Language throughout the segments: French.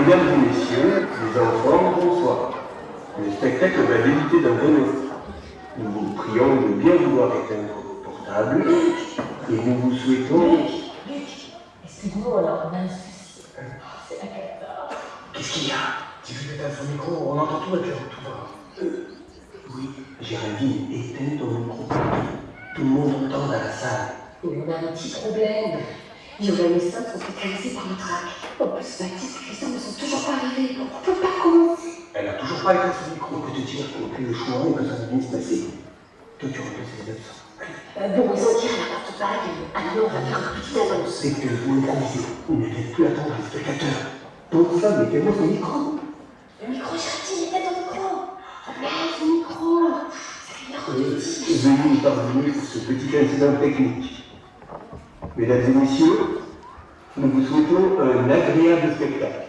Mesdames et messieurs, les enfants, bonsoir. Le spectacle va débuter dans un instant. Nous vous prions de bien vouloir éteindre vos portables et nous vous souhaitons... Luc, excuse-nous, alors on a un souci. C'est la cata. Qu'est-ce qu'il y a? Tu veux mettre son micro, on entend tout avec tout va. Oui, Géraldine, éteins ton micro. Tout le monde entend dans la salle. Mais on a un petit problème. Yoga et Sam sont hospitalisés par le trac. En plus, Baptiste et Christian ne sont toujours pas arrivés. On ne peut pas commencer. Elle n'a toujours pas éteint son micro. On peut te dire qu'on fait le choix et que ça va bien se passer. Toi, tu remplaces les absents. Bon, ils ont tiré la porte-bague. Alors, on va faire un petit annonce. C'est que vous improvisez. Vous n'avez plus attendre les spectateurs. Donc ça, mettez-moi son micro. Le micro, Géraldine, était dans le micro. Lève le micro. Veuillez nous pardonner pour ce petit incident technique. Mesdames et messieurs, nous vous souhaitons un agréable spectacle.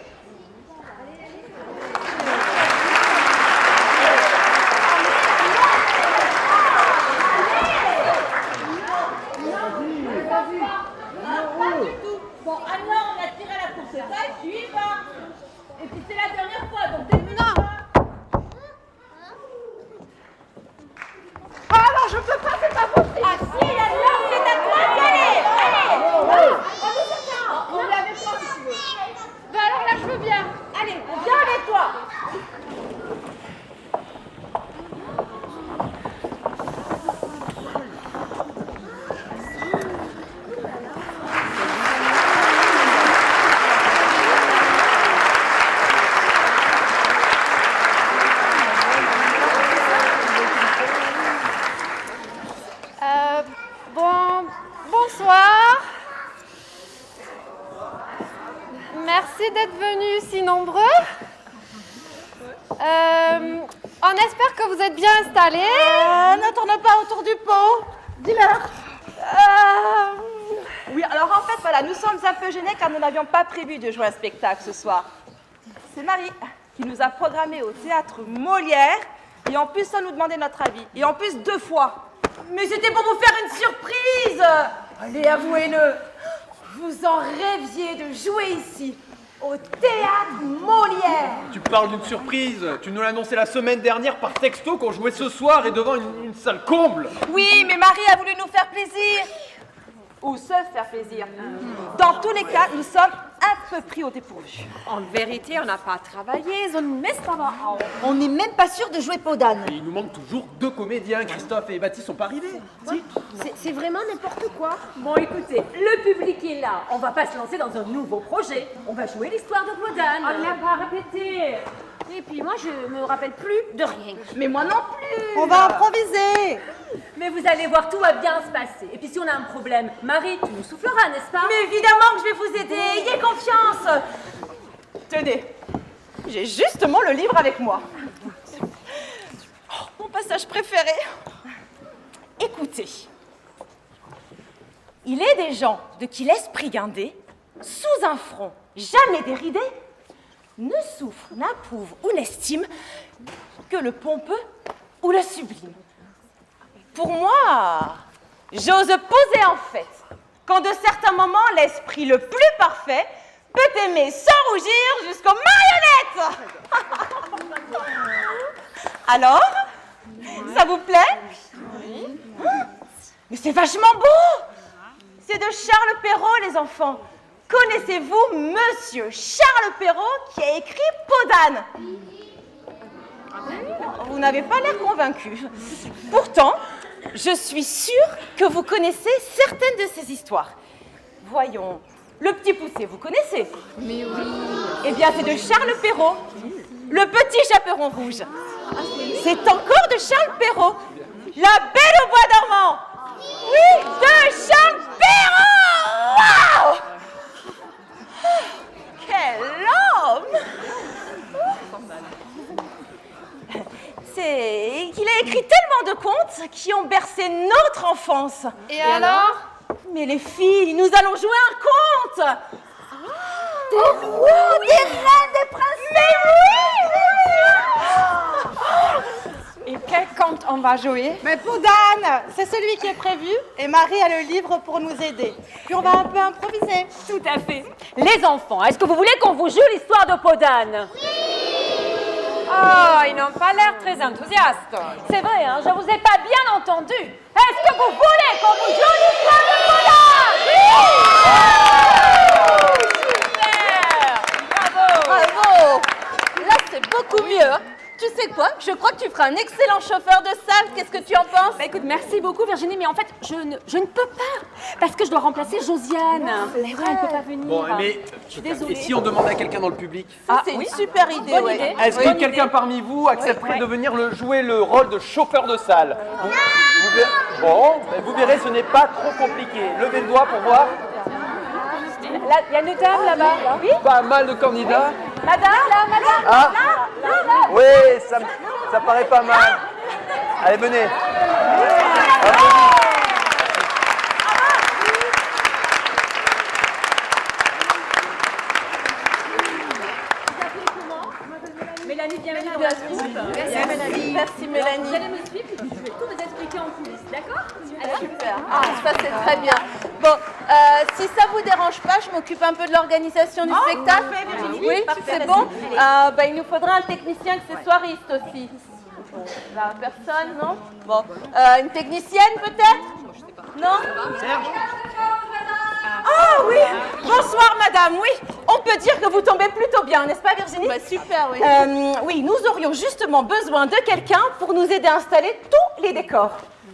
Pas du tout. Bon, alors on a tiré la course taille, tu y vas. Et puis c'est la dernière fois, donc t'es venu. Ah non, je peux pas, c'est pas possible. Ah si, alors c'est à toi d'y aller. Allez. On l'avait pas si tu veux. Bah alors là, je veux bien. Allez, viens avec toi. Bonsoir. Merci d'être venus si nombreux. On espère que vous êtes bien installés. Ne tourne pas autour du pot. Dis-leur. Oui, alors en fait, voilà, nous sommes un peu gênés car nous n'avions pas prévu de jouer un spectacle ce soir. C'est Marie qui nous a programmé au théâtre Molière et en plus, ça nous demandait notre avis. Et en plus, 2 fois. Mais c'était pour vous faire une surprise. Allez, avouez-le. Vous en rêviez de jouer ici, au théâtre Molière. Tu parles d'une surprise. Tu nous l'as annoncé la semaine dernière par texto qu'on jouait ce soir et devant une salle comble. Oui, mais Marie a voulu nous faire plaisir. Ou se faire plaisir. Dans tous les cas, nous sommes un peu pris au dépourvu. En vérité, on n'a pas travaillé, mais ça va. On n'est même pas sûr de jouer Podane. Et il nous manque toujours 2 comédiens. Christophe et Baptiste sont pas arrivés. Si. C'est vraiment n'importe quoi. Bon, écoutez, le public est là. On va pas se lancer dans un nouveau projet. On va jouer l'histoire de Podane. On n'a pas répété. Et puis moi, je me rappelle plus de rien. Mais moi non plus. On va improviser. Mais vous allez voir, tout va bien se passer. Et puis si on a un problème, Marie, tu nous souffleras, n'est-ce pas? Mais évidemment que je vais vous aider. Ayez confiance. Tenez, j'ai justement le livre avec moi. Oh, mon passage préféré. Écoutez. Il est des gens de qui l'esprit guindé, sous un front jamais déridé, ne souffre, n'approuve ou n'estime que le pompeux ou le sublime. Pour moi, j'ose poser en fait qu'en de certains moments, l'esprit le plus parfait peut aimer sans rougir jusqu'aux marionnettes. Alors, ça vous plaît? Oui. Mais c'est vachement beau. C'est de Charles Perrault, les enfants. Connaissez-vous Monsieur Charles Perrault qui a écrit Podane? Vous n'avez pas l'air convaincu. Pourtant, je suis sûre que vous connaissez certaines de ces histoires. Voyons, le Petit Poucet, vous connaissez? Mais oui. Eh bien, c'est de Charles Perrault, le Petit Chaperon rouge. C'est encore de Charles Perrault, La Belle au bois dormant. Oui, de Charles Perrault. Waouh! Quel homme! C'est qu'il a écrit tellement de contes qui ont bercé notre enfance. Et alors? Mais les filles, nous allons jouer un conte! Des rois, des reines, des princesses. Mais oui! Et quel sais quand on va jouer? Mais Podane, c'est celui qui est prévu et Marie a le livre pour nous aider. Puis on va un peu improviser. Tout à fait. Les enfants, est-ce que vous voulez qu'on vous joue l'histoire de Podane? Oh, ils n'ont pas l'air très enthousiastes. C'est vrai, hein, je vous ai pas bien entendu. Est-ce que vous voulez qu'on vous joue l'histoire de Podane? Super! Bravo! Bravo! Là, c'est beaucoup mieux. Tu sais quoi? Je crois que tu feras un excellent chauffeur de salle. Qu'est-ce que tu en penses? Bah écoute, merci beaucoup Virginie, mais en fait, je ne peux pas, parce que je dois remplacer Josiane. C'est vrai, elle ne peut pas venir. Bon, mais Je suis désolée. et si on demandait à quelqu'un dans le public? Ça, c'est une super idée. Bonne ouais. idée. Est-ce que quelqu'un parmi vous accepterait de venir jouer le rôle de chauffeur de salle? Bon, ben, vous verrez, ce n'est pas trop compliqué. Levez le doigt pour voir. Là, il y a une dame là-bas. Oui? Pas mal de candidats. Madame, là, madame. Ah. Là. Oui, ça paraît pas mal. Allez, venez. Mélanie, bienvenue dans la suite. Merci Mélanie. Vous allez me suivre, je vais tout vous expliquer en coulisses, d'accord? Alors, Super. Ah, ça c'est très bien. Bon, si ça vous dérange pas, je m'occupe un peu de l'organisation du spectacle. Oui, c'est bon. Il nous faudra un technicien accessoiriste aussi. Là, personne, non? Bon, une technicienne peut-être? Non? Ah oui, bonsoir madame, oui. On peut dire que vous tombez plutôt bien, n'est-ce pas Virginie? Bah, super, oui. Oui, nous aurions justement besoin de quelqu'un pour nous aider à installer tous les décors.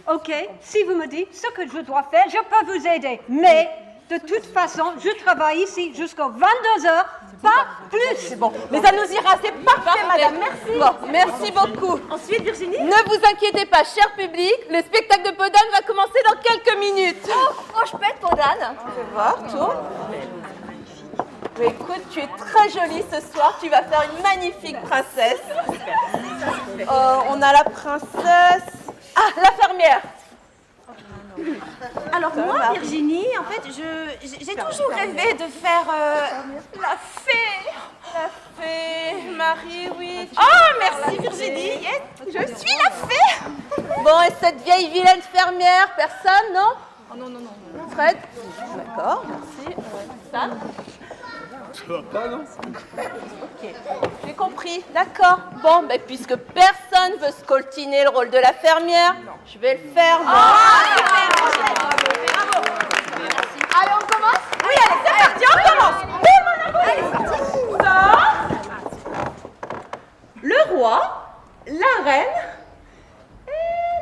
Ok, si vous me dites ce que je dois faire, je peux vous aider. Mais, de toute façon, je travaille ici jusqu'à 22h, pas plus. C'est bon, mais ça nous ira, c'est parfait madame, merci. Bon, merci beaucoup. Ensuite Virginie? Ne vous inquiétez pas, cher public, le spectacle de Podane va commencer dans quelques minutes. Oh, je peux être Podane? Tu veux voir, tourne. Écoute, tu es très jolie ce soir, tu vas faire une magnifique princesse. On a la princesse... Ah, la fermière. Alors moi Virginie, en fait, j'ai toujours rêvé de faire la fée. La fée, Marie, oui. Oh merci Virginie, yes, je suis la fée. Bon, et cette vieille vilaine fermière, personne, non? Oh non. Fred? D'accord, merci. Sam? Ça va pas, non? Ok, j'ai compris, d'accord. Bon, puisque personne veut scoltiner le rôle de la fermière, je vais le faire, moi. Bravo. Allez, on commence? Oui, allez, c'est parti, on commence. Allez, c'est parti. Ça, le roi, la reine et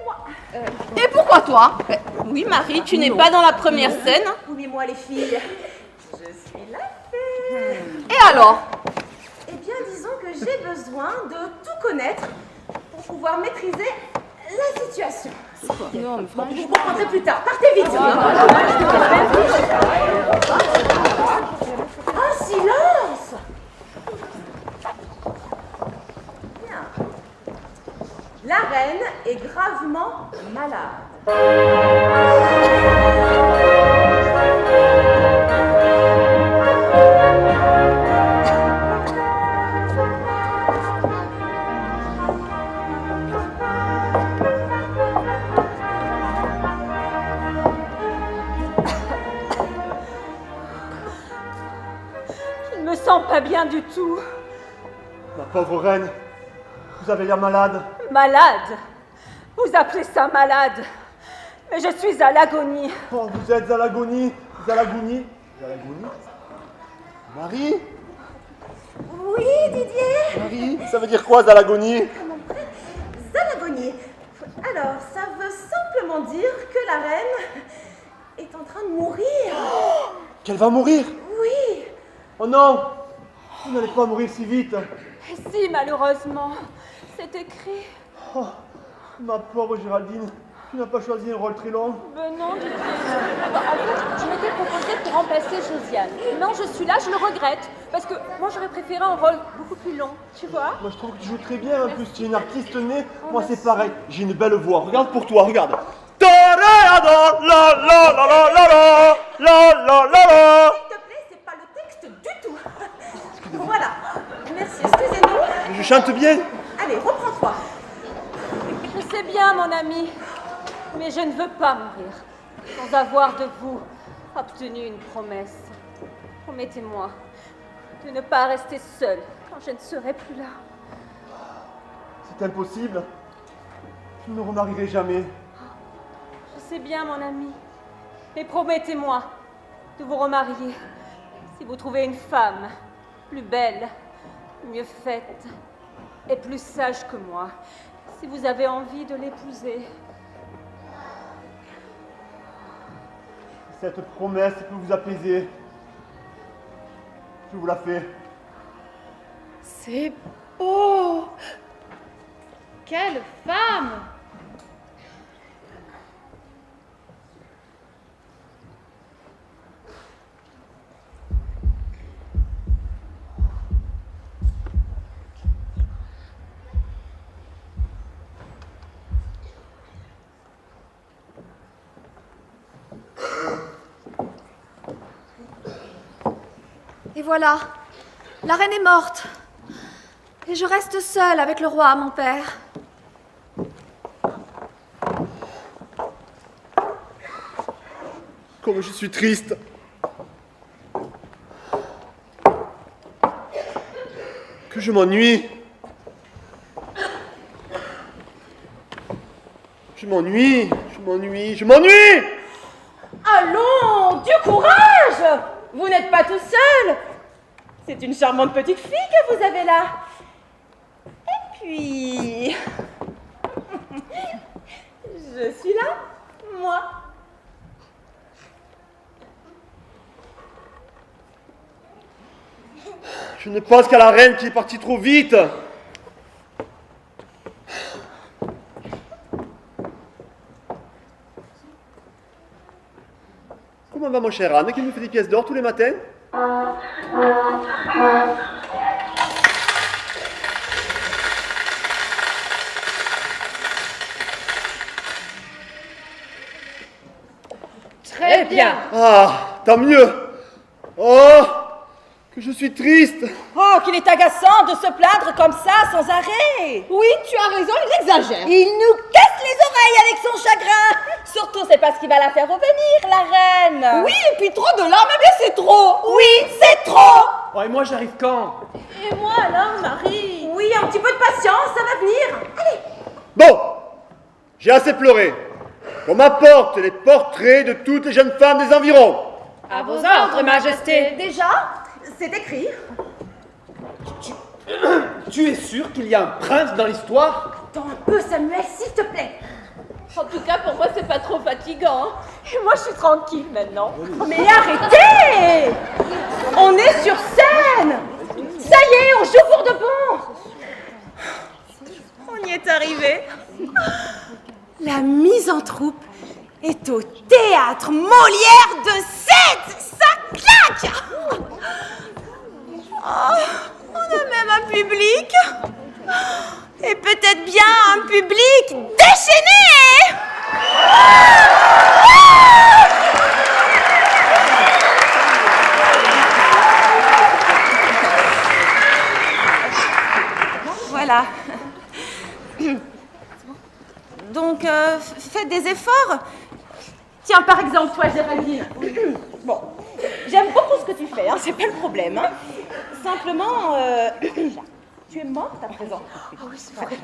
moi. Et pourquoi toi? Oui, Marie, tu n'es pas dans la première scène. Oui, les filles, je suis la fée. Et alors? Eh bien, disons que j'ai besoin de tout connaître pour pouvoir maîtriser la situation. Non, mais Bon, vous comprendrez plus tard. Partez vite. Un silence. Bien. La reine est gravement malade. Je ne me sens pas bien du tout. Ma pauvre reine, vous avez l'air malade. Malade? Vous appelez ça malade? Mais je suis à l'agonie. Oh, vous êtes à l'agonie. Vous à l'agonie. Vous à l'agonie. Marie? Oui, Didier? Marie, ça veut dire quoi, à l'agonie? Zalagonie. Alors, ça veut simplement dire que la reine est en train de mourir. Qu'elle va mourir? Oui. Oh non! Vous n'allez pas mourir si vite. Si, malheureusement, c'est écrit. Oh, ma pauvre Géraldine, tu n'as pas choisi un rôle très long. Ben non, Didier. En fait, je m'étais proposé de remplacer Josiane. Non, je suis là, je le regrette. Parce que moi, j'aurais préféré un rôle beaucoup plus long, tu vois? Moi, je trouve que tu joues très bien. En plus, tu es une artiste née. Moi, c'est pareil. J'ai une belle voix. Regarde pour toi, regarde. Toréador, la la la la la la la la la. S'il te plaît, c'est pas le texte du tout. Voilà. Merci, excusez-nous. Je chante bien. Allez, reprends-toi. Je sais bien, mon ami, mais je ne veux pas mourir sans avoir de vous obtenu une promesse. Promettez-moi de ne pas rester seule quand je ne serai plus là. C'est impossible. Je ne me remarierai jamais. Je sais bien, mon ami, mais promettez-moi de vous remarier si vous trouvez une femme plus belle, mieux faite et plus sage que moi, si vous avez envie de l'épouser. Cette promesse peut vous apaiser. Je vous la fais. C'est beau. Quelle femme! Et voilà, la reine est morte. Et je reste seule avec le roi, mon père. Comme je suis triste. Que je m'ennuie. Je m'ennuie. Allons, du courage! Vous n'êtes pas tout seul. C'est une charmante petite fille que vous avez là. Et puis... je suis là, moi. Je ne pense qu'à la reine qui est partie trop vite. Comment va mon cher Anne qui me fait des pièces d'or tous les matins? Très bien. Ah, tant mieux. Oh, que je suis triste. Oh, qu'il est agaçant de se plaindre comme ça, sans arrêt. Oui, tu as raison, il exagère. Il nous casse les oreilles avec son chagrin. Surtout, c'est parce qu'il va la faire revenir, la reine. Oui, et puis trop de larmes, eh bien c'est trop. Oui, c'est trop. Oh, et moi, j'arrive quand? Et moi alors, Marie? Oui, un petit peu de patience, ça va venir. Allez. Bon, j'ai assez pleuré. Qu'on m'apporte les portraits de toutes les jeunes femmes des environs. À vos ordres, Majesté. Déjà, c'est écrit. Tu es sûr qu'il y a un prince dans l'histoire? Attends un peu, Samuel, s'il te plaît. En tout cas, pour moi, c'est pas trop fatigant. Et moi, je suis tranquille maintenant. Mais arrêtez! On est sur scène. Ça y est, on joue pour de bon. On y est arrivé. La mise en troupe est au théâtre Molière de Sète. Ça claque. Oh, on a même un public. Et peut-être bien un public déchaîné. Voilà. Donc, faites des efforts. Tiens, par exemple, toi, Géraldine. Bon, j'aime beaucoup ce que tu fais, hein, c'est pas le problème. Hein. Simplement, tu es morte à présent. Oh, oui, c'est vrai.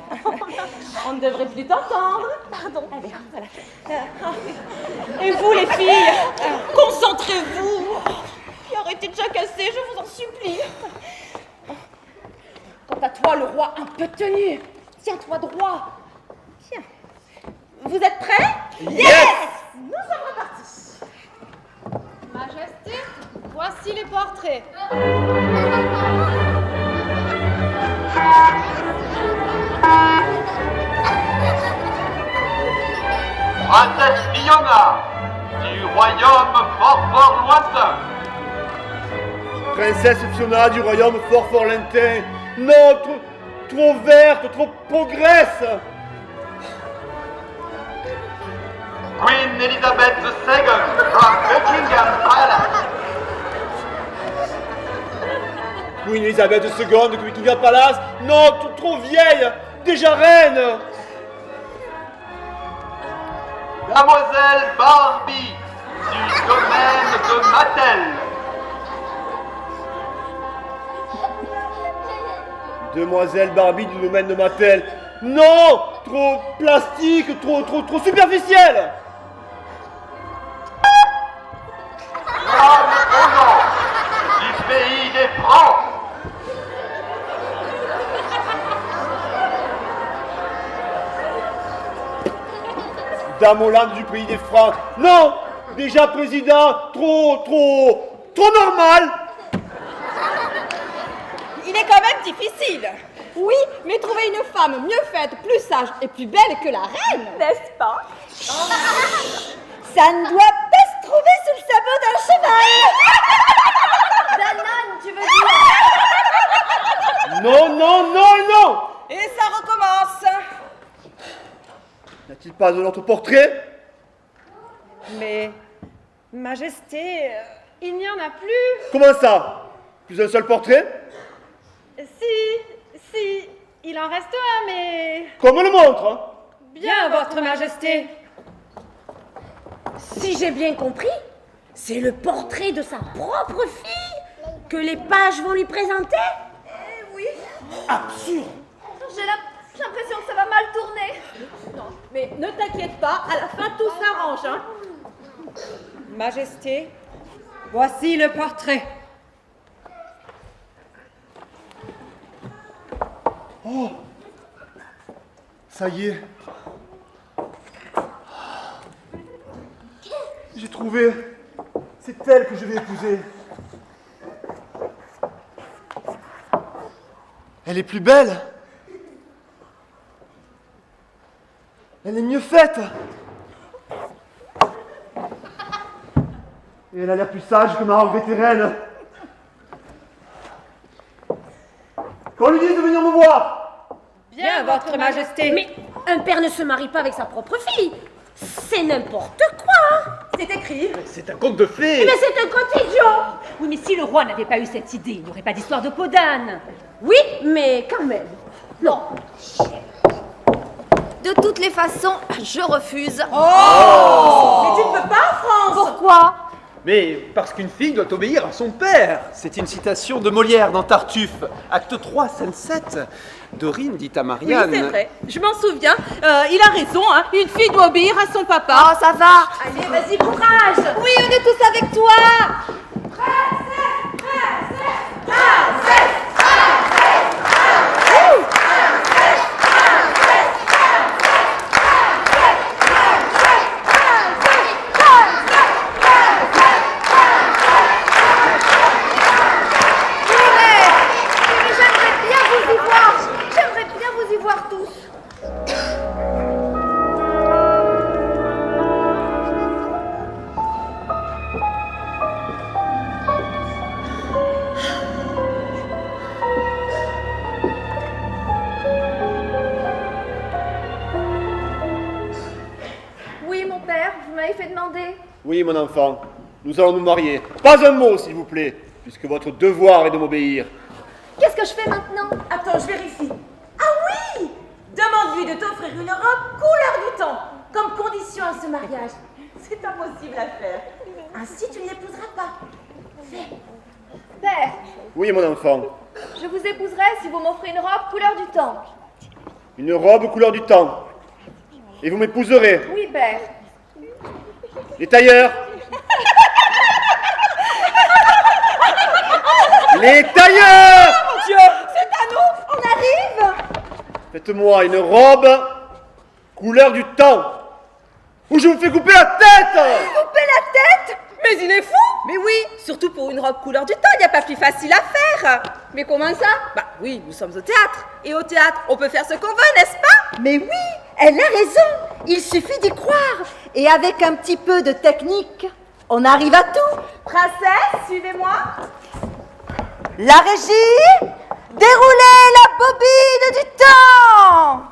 On ne devrait plus t'entendre. Pardon. Allez, voilà. Et vous, les filles, concentrez-vous. Et arrêtez de jacasser, je vous en supplie. Quant à toi, le roi un peu tenu, tiens-toi droit. Tiens. Vous êtes prêts? Yes! Nous sommes repartis. Majesté, voici les portraits. Princesse Fiona, du royaume fort lointain. Princesse Fiona du royaume fort lointain. Non, trop verte, trop progresse. Queen Elizabeth II from Buckingham Palace. Queen Elizabeth II de Buckingham Palace. Non, trop vieille, déjà reine. Mademoiselle Barbie du domaine de Mattel. Demoiselle Barbie du domaine de Mattel. Non! Trop plastique, trop superficiel! Femme au nom du pays des Francs. Dame Hollande du pays des Francs. Non! Déjà président, trop normal! Il est quand même difficile. Oui, mais trouver une femme mieux faite, plus sage et plus belle que la reine, N'est-ce pas? ça ne doit pas se trouver sous le sabot d'un cheval. Danone, tu veux dire? Non! Et ça recommence. N'a-t-il pas un autre portrait? Mais, Majesté, il n'y en a plus. Comment ça? Plus un seul portrait? Si, il en reste un, mais... Qu'on me le montre, hein? Bien, Votre Majesté. Si j'ai bien compris, c'est le portrait de sa propre fille que les pages vont lui présenter. Oui. Absurde! J'ai l'impression que ça va mal tourner. Non, mais ne t'inquiète pas, à la fin tout s'arrange, hein. Majesté, voici le portrait. Oh! Ça y est. J'ai trouvé. C'est elle que je vais épouser. Elle est plus belle. Elle est mieux faite. Et elle a l'air plus sage que ma regrettée reine. Qu'on lui dise de venir me voir. Bien, Votre Majesté. Mais un père ne se marie pas avec sa propre fille. C'est n'importe quoi. C'est écrit. C'est un conte de fées. Mais c'est un conte idiot. Oui, mais si le roi n'avait pas eu cette idée, il n'y aurait pas d'histoire de peau d'âne. Oui, mais quand même. Non. De toutes les façons, je refuse. Mais tu ne peux pas, France. Pourquoi? Mais parce qu'une fille doit obéir à son père. C'est une citation de Molière dans Tartuffe, acte 3, scène 7. Dorine dit à Oui, Marianne... c'est vrai, je m'en souviens. Il a raison, hein. Une fille doit obéir à son papa. Oh, ça va. Allez, vas-y, courage. Oui, on est tous avec toi. J'aimerais bien vous y voir tous. Oui, mon père, vous m'avez fait demander. Oui, mon enfant, nous allons nous marier. Pas un mot, s'il vous plaît, puisque votre devoir est de m'obéir. Qu'est-ce que je fais maintenant? Attends, je vérifie. Ah oui! Demande-lui de t'offrir une robe couleur du temps, comme condition à ce mariage. C'est impossible à faire. Ainsi, tu ne l'épouseras pas. Fais. Père, Oui, mon enfant, je vous épouserai si vous m'offrez une robe couleur du temps. une robe couleur du temps. Et vous m'épouserez. Oui, père. Les tailleurs. Les tailleurs! Mon Dieu, c'est à nous, on arrive. Faites-moi une robe couleur du temps. Ou je vous fais couper la tête! Couper la tête? Mais il est fou. Mais oui, surtout pour une robe couleur du temps, il n'y a pas plus facile à faire. Mais comment ça? Bah oui, nous sommes au théâtre. Et au théâtre, on peut faire ce qu'on veut, n'est-ce pas? Mais oui, elle a raison. Il suffit d'y croire. Et avec un petit peu de technique, on arrive à tout. Princesse, suivez-moi. La régie, déroulez la bobine du temps.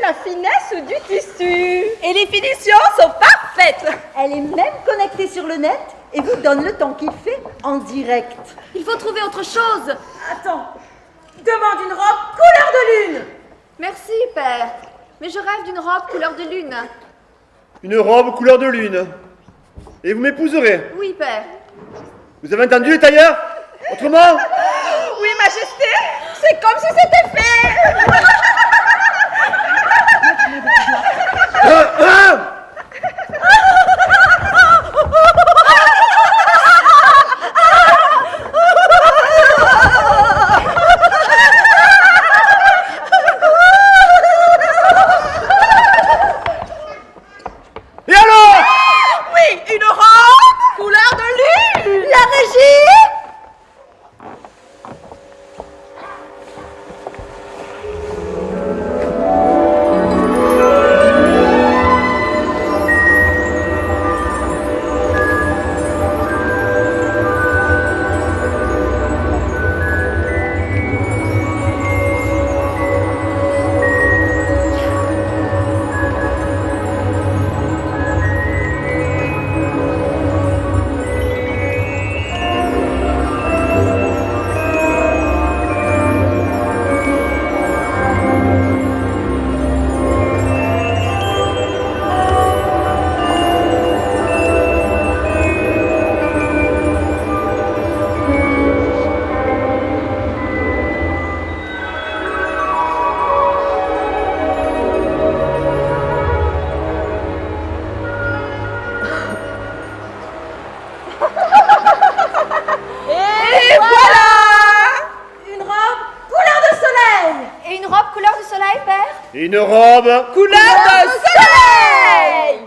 la finesse du tissu. Et les finitions sont parfaites. Elle est même connectée sur le net et vous donne le temps qu'il fait en direct. Il faut trouver autre chose. Attends, demande une robe couleur de lune. Merci, père. Mais je rêve d'une robe couleur de lune. Une robe couleur de lune. Et vous m'épouserez. Oui, père. Vous avez entendu les tailleurs? Autrement? Oui, Majesté, c'est comme si c'était fait. Et alors? Oui, une robe couleur de lune. La régie? Et voilà une robe couleur de soleil. Et une robe couleur de soleil, père? Une robe Couleur de soleil.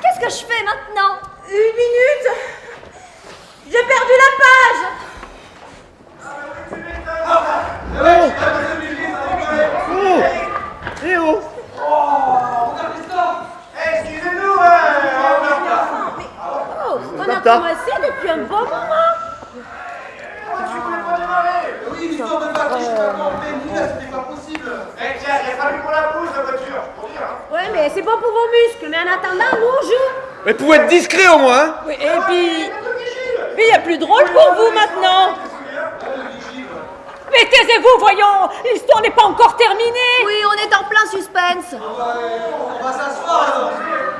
Qu'est-ce que je fais maintenant? 1 minute. J'ai perdu la page. Eh oh! Excusez-nous, On a commencé depuis un bon moment. je suis complètement démarré. Oui, l'histoire de Patrick, c'était pas possible. Eh tiens, il a fallu qu'on la pousse, la voiture, pour dire. Ouais, mais c'est bon pour vos muscles. Mais en attendant, nous on joue. Mais pour être discret au moins, hein. Oui, et puis il n'y a plus de rôle pour vous maintenant. Mais taisez-vous, voyons. L'histoire n'est pas encore terminée. Oui, on est en plein suspense. On va s'asseoir alors.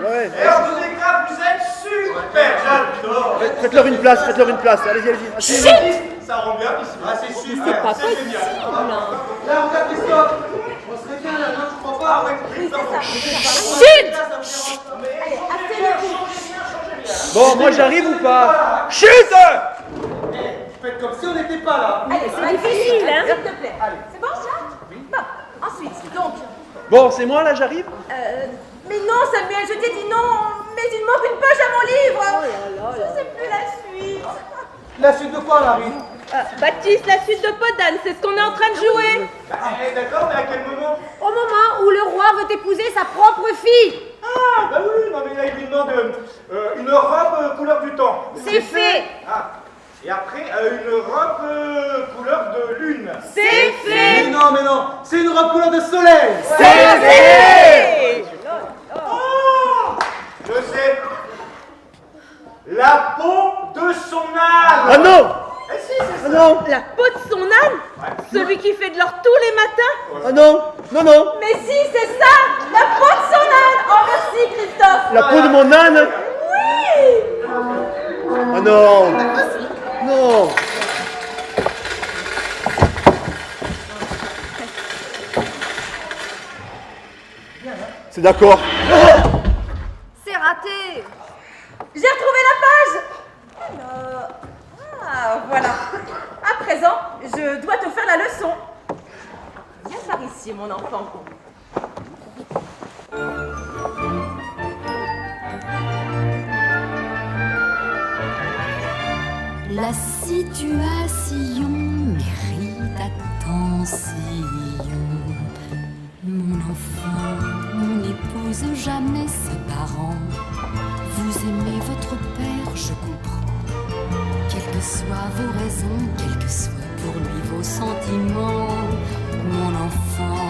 Ouais. Et en tous les cas, vous êtes super, j'adore. Faites-leur une place, faites-leur une place. Allez-y, allez-y. Ça rend bien ici. Ah, c'est super. C'est pas c'est possible. génial. Là, regarde Christophe. On serait bien là, non, tu crois pas? Ouais, Christophe. Chut. Bon, moi j'arrive ou pas? Chut! Faites comme si on n'était pas là. Allez, c'est difficile, hein. S'il te plaît. C'est bon, ça? Oui. Bon, ensuite, donc. Bon, c'est moi là, j'arrive? Mais non, Samuel, je t'ai dit non. Mais il manque une page à mon livre. Je sais plus la suite. La suite de quoi, Marie? Baptiste, la suite de Podane, c'est ce qu'on est en train de jouer. D'accord, mais à quel moment? Au moment où le roi veut épouser sa propre fille. Ah, bah oui, non, mais là, il lui demande une robe couleur du temps. C'est fait. Ah, et après, une robe couleur de lune. C'est fait. Mais non, c'est une robe couleur de soleil. C'est fait. Je sais. La peau de son âne. Ah non! Eh si, c'est ça. Non! La peau de son âne? Celui qui fait de l'or tous les matins? Ah non! Non! Mais si, c'est ça. La peau de son âne. Oh, merci, Christophe. La peau de mon âne? Oui. Ah non! Non! C'est d'accord. C'est raté. J'ai retrouvé la page. Alors, voilà. À présent, je dois te faire la leçon. Viens par ici, mon enfant. La situation mérite attention. Mon enfant, on n'épouse jamais ses parents. Vous aimez votre père, je comprends. Quelles que soient vos raisons, quels que soient pour lui vos sentiments. Mon enfant,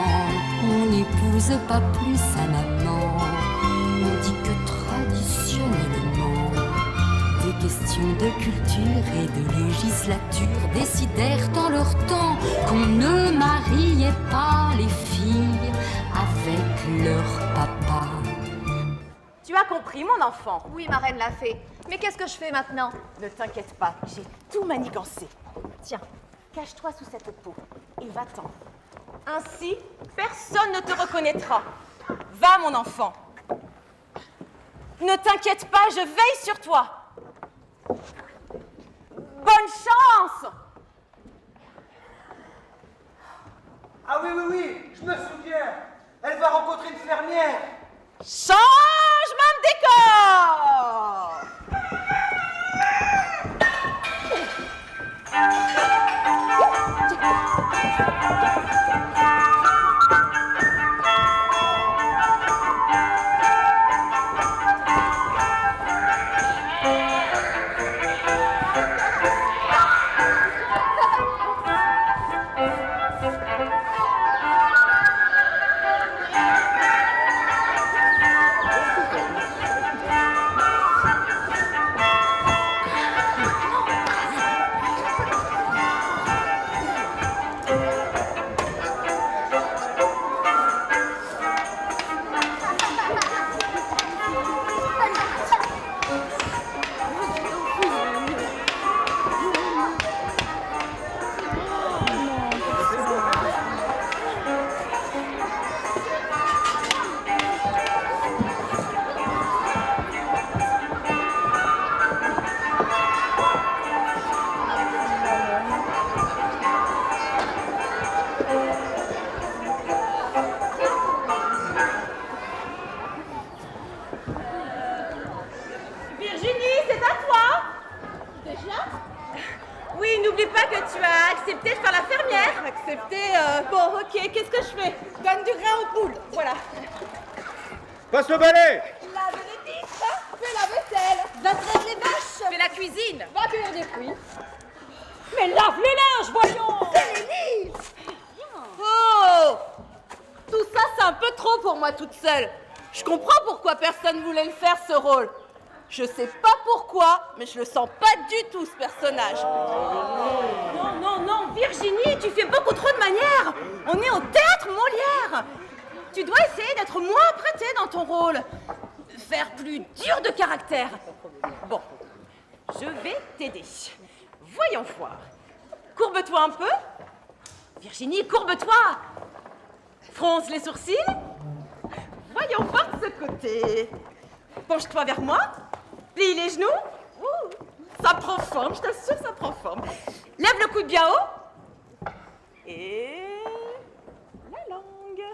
on n'épouse pas plus sa maman. On dit que traditionnellement, des questions de culture et de législature décidèrent en leur temps qu'on ne mariait pas les filles avec leur papa. Tu as compris, mon enfant? Oui, ma reine l'a fait. Mais qu'est-ce que je fais maintenant? Ne t'inquiète pas, j'ai tout manigancé. Tiens, cache-toi sous cette peau et va-t'en. Ainsi, personne ne te reconnaîtra. Va, mon enfant. Ne t'inquiète pas, je veille sur toi. Bonne chance! Ah oui, je me souviens. Elle va rencontrer une fermière. Changement de décor! Qu'est-ce que je fais? Donne du grain aux poules, voilà. Passe le balai. Lave les disques, fais la vaisselle, va traire les vaches, fais la cuisine, va cueillir des fruits. Mais lave les linges, voyons. C'est les livres. Oh! Tout ça, c'est un peu trop pour moi toute seule. Je comprends pourquoi personne voulait le faire, ce rôle. Je sais pas pourquoi, mais je le sens pas du tout, ce personnage. Non, Virginie, tu fais beaucoup trop de manières. On est au théâtre Molière. Tu dois essayer d'être moins prêtée dans ton rôle. Faire plus dur de caractère. Bon, je vais t'aider. Voyons voir. Courbe-toi un peu. Virginie, courbe-toi. Fronce les sourcils. Voyons voir de ce côté. Penche-toi vers moi. Plie les genoux. Ouh, ça prend forme, je t'assure, ça prend forme. Lève le coude bien haut. Et la langue.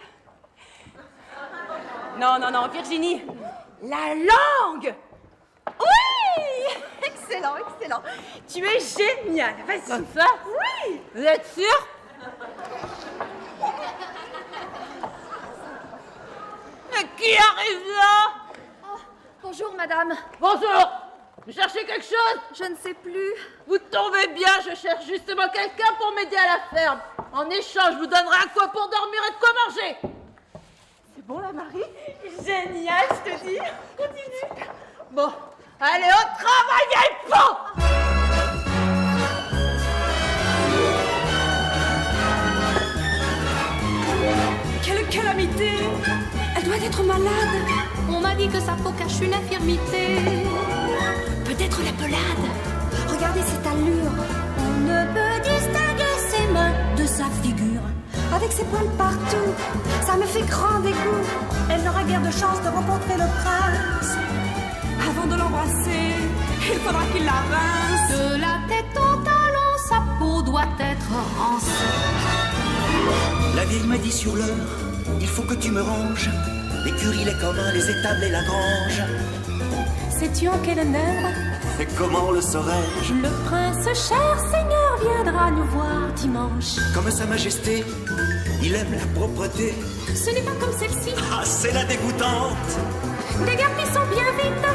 Non, Virginie. La langue. Oui. Excellent, excellent. Tu es génial. Vas-y. Comme ça? Oui. Vous êtes sûr? Mais qui arrive là? Bonjour, madame. Bonjour. Vous cherchez quelque chose? Je ne sais plus. Vous tombez bien, je cherche justement quelqu'un pour m'aider à la ferme. En échange, je vous donnerai un quoi pour dormir et de quoi manger. C'est bon, la Marie? Génial, je te dis. Continue. Bon, allez, au travail, vieille pan! Quelle calamité! Elle doit être malade. On m'a dit que sa peau cache une infirmité. Peut-être la pelade. Regardez cette allure. On ne peut distinguer ses mains de sa figure. Avec ses poils partout, ça me fait grand dégoût. Elle n'aura guère de chance de rencontrer le prince. Avant de l'embrasser, il faudra qu'il la rince. De la tête aux talons, sa peau doit être en sang. La vieille m'a dit sur l'heure, il faut que tu me ranges. L'écurie, les communs, les étables et la grange. Sais-tu en quelle heure? Et comment le saurais-je? Le prince cher seigneur viendra nous voir dimanche. Comme sa majesté, il aime la propreté. Ce n'est pas comme celle-ci. Ah, c'est la dégoûtante. Dégarpissons bien vite.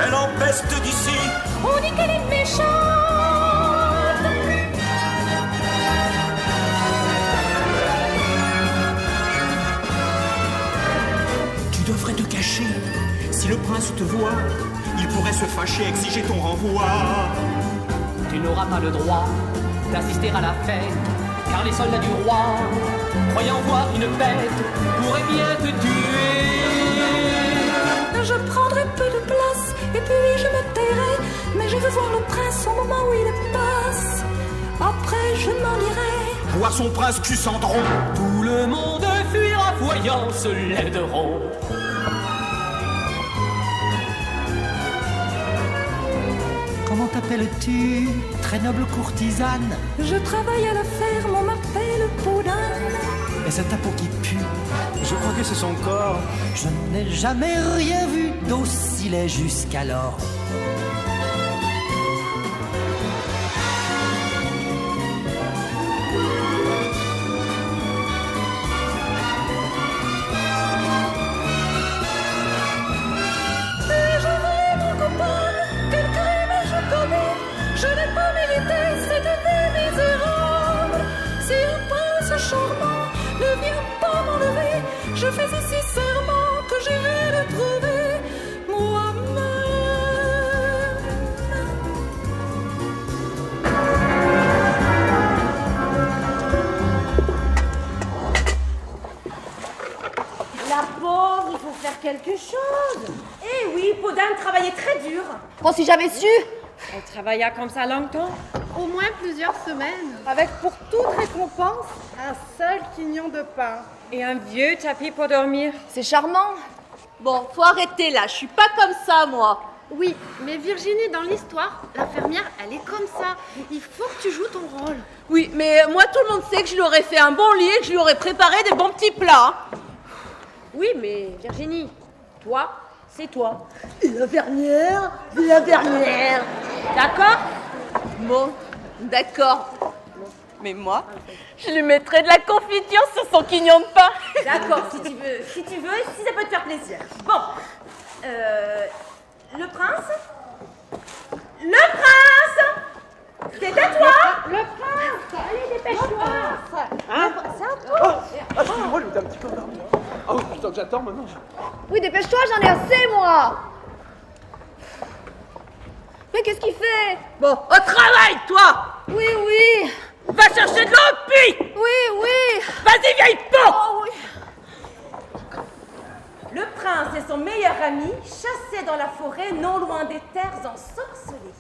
Elle empeste d'ici. On dit qu'elle est méchante. Tu devrais te cacher. Si le prince te voit, il pourrait se fâcher, exiger ton renvoi. Tu n'auras pas le droit d'assister à la fête, car les soldats du roi, croyant voir une bête, pourraient bien te tuer. Je prendrai peu de place et puis je me tairai. Mais je veux voir le prince au moment où il passe. Après je m'en irai. Voir son prince Cusandron. Tout le monde fuira voyant ce laideron. Comment t'appelles-tu, très noble courtisane? Je travaille à la ferme, on m'appelle Paudin. Et c'est ta peau qui pue. Je crois que c'est son corps. Je n'ai jamais rien vu d'aussi laid jusqu'alors. Je n'ai pas mérité cette vie misérable. Si un prince charmant ne vient pas m'enlever, je fais ici serment que j'irai le trouver moi-même. La pauvre, il faut faire quelque chose. Eh oui, Podane travaillait très dur. Oh, si j'avais su! Elle travailla comme ça longtemps? Au moins plusieurs semaines. Avec pour toute récompense un seul quignon de pain. Et un vieux tapis pour dormir. C'est charmant. Bon, faut arrêter là, je suis pas comme ça, moi. Oui, mais Virginie, dans l'histoire, l'infirmière, elle est comme ça. Il faut que tu joues ton rôle. Oui, mais moi, tout le monde sait que je lui aurais fait un bon lit et que je lui aurais préparé des bons petits plats. Oui, mais Virginie, toi, c'est toi. La dernière. D'accord? Bon, d'accord. Mais moi, je lui mettrai de la confiture sur son quignon de pain. D'accord, si tu veux, si ça peut te faire plaisir. Bon, le prince? C'est à toi! Le prince! Allez, dépêche-toi! Hein? C'est à toi! Excusez-moi, je m'étais un petit peu endormi. Ah oui, putain que j'attends maintenant. Oui, dépêche-toi, j'en ai assez, moi! Mais qu'est-ce qu'il fait? Bon, au travail, toi! Oui, oui! Va chercher de l'eau, puis! Oui! Vas-y, vieille peau! Oh, oui! Le prince et son meilleur ami chassaient dans la forêt non loin des terres ensorcelées.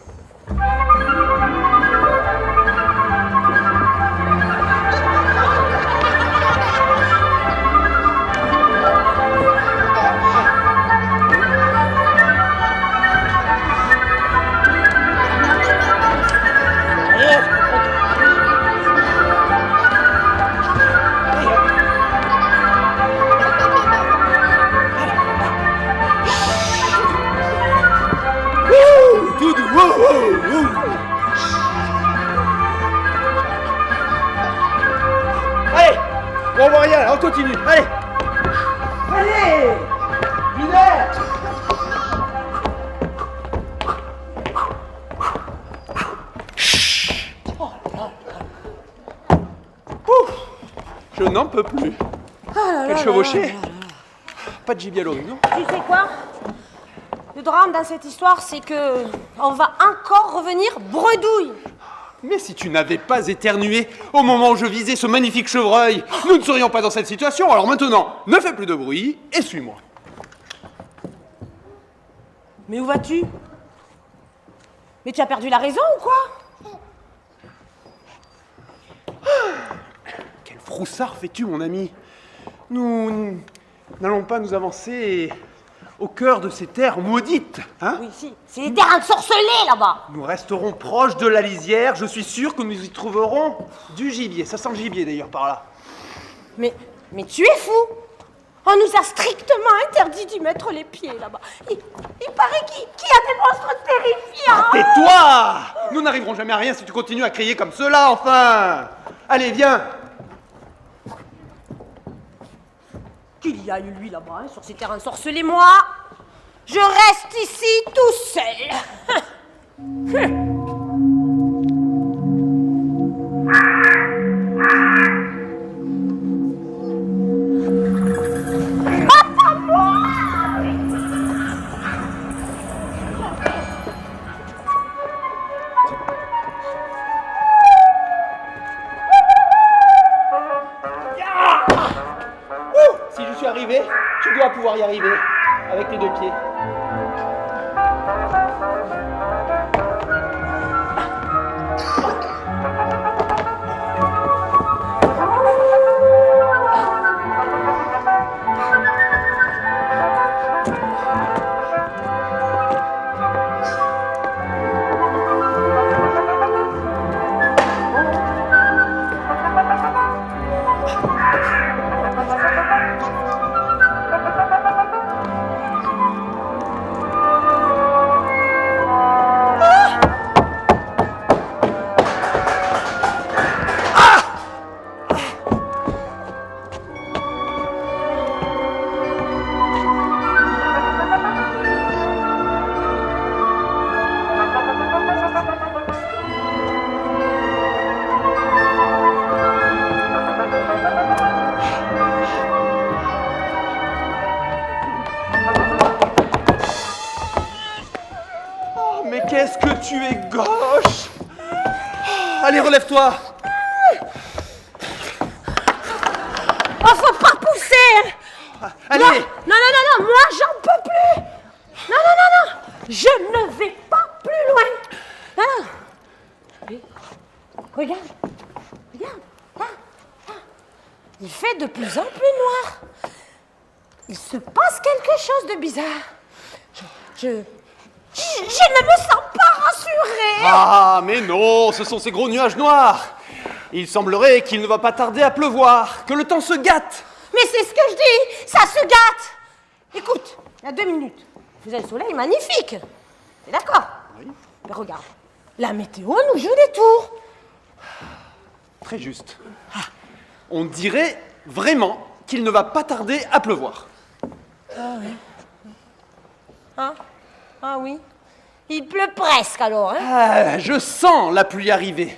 Bon, on voit rien, on continue. Allez. Allez, Villers. Je n'en peux plus. Quel chevauché. Pas de gibier à l'horizon. Tu sais quoi? Le drame dans cette histoire, c'est que on va encore revenir bredouille. Mais si tu n'avais pas éternué au moment où je visais ce magnifique chevreuil, nous ne serions pas dans cette situation. Alors maintenant, ne fais plus de bruit et suis-moi. Mais où vas-tu? Mais tu as perdu la raison ou quoi? Quel froussard fais-tu, mon ami? Nous n'allons pas nous avancer au cœur de ces terres maudites, hein? Oui, si. C'est des terres ensorcelées là-bas. Nous resterons proches de la lisière. Je suis sûr que nous y trouverons du gibier. Ça sent le gibier d'ailleurs par là. Mais tu es fou. On nous a strictement interdit d'y mettre les pieds là-bas. Il paraît qu'il y a des monstres terrifiants. Tais-toi! Nous n'arriverons jamais à rien si tu continues à crier comme cela, enfin! Allez, viens! Qu'il y a eu lui là-bas, hein, sur ces terres ensorcelées, moi, je reste ici tout seul. Si je suis arrivé, tu dois pouvoir y arriver avec tes deux pieds. Mais qu'est-ce que tu es gauche! Allez, relève-toi! Oh, faut pas pousser! Allez! Non, moi j'en peux plus! Non, je ne vais pas plus loin! Non. Mais, regarde, là. Il fait de plus en plus noir. Il se passe quelque chose de bizarre. Je ne me sens pas rassurée. Ah, mais non, ce sont ces gros nuages noirs. Il semblerait qu'il ne va pas tarder à pleuvoir, que le temps se gâte. Mais c'est ce que je dis, ça se gâte. Écoute, il y a 2 minutes, il faisait le soleil magnifique. T'es d'accord? Oui. Mais regarde, la météo nous joue des tours. Très juste. On dirait vraiment qu'il ne va pas tarder à pleuvoir. Ah oui. Ah oui. Il pleut presque alors, hein? Ah, je sens la pluie arriver.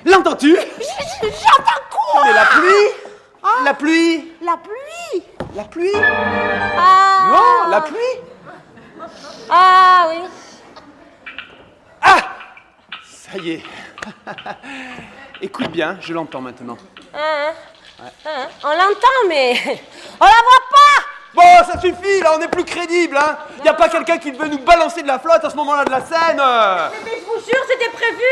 L'entends-tu? J'entends quoi? Mais la pluie? La pluie? La pluie? La pluie? Ah! Non, la pluie? Ah oui. Ah! Ça y est. Écoute bien, je l'entends maintenant. On l'entend, mais on la voit pas! Bon, ça suffit, là, on n'est plus crédible, hein. Y a pas quelqu'un qui devait nous balancer de la flotte à ce moment-là de la scène. Mais je vous jure, c'était prévu.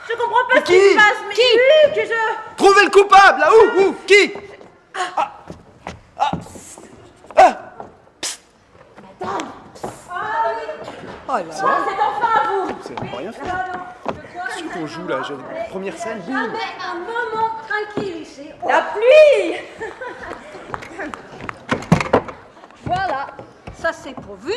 Je comprends pas Mais ce qui se passe. Mais Qui? oui, que je... Trouvez le coupable, là, où? Qui? Oh là C'est enfin à vous. C'est rien fait. Qu'est-ce qu'on joue, là? Première scène, boum. J'avais un moment tranquille ici. La pluie. Voilà, ça c'est pourvu.